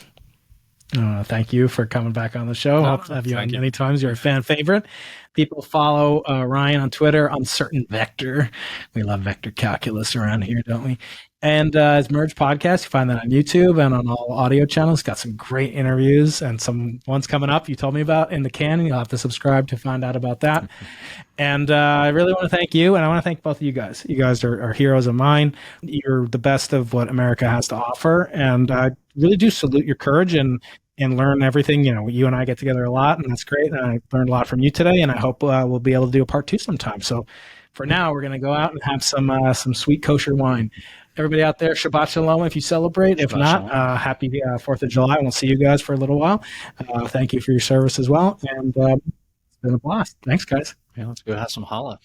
Thank you for coming back on the show. Hope to have you on many times. You're a fan favorite. People follow Ryan on Twitter, Uncertain Vector. We love vector calculus around here, don't we? And his Merge podcast, you find that on YouTube and on all audio channels. Got some great interviews and some ones coming up you told me about in the can. You'll have to subscribe to find out about that. And I really want to thank you, and I want to thank both of you guys. You guys are heroes of mine. You're the best of what America has to offer, and I really do salute your courage and learn everything. You and I get together a lot, and that's great. And I learned a lot from you today, and I hope we'll be able to do a part two sometime. So for now, we're going to go out and have some sweet kosher wine. Everybody out there, Shabbat Shalom if you celebrate. If not, happy 4th of July. We'll see you guys for a little while. Thank you for your service as well. And it's been a blast. Thanks, guys. Yeah, let's go have some challah.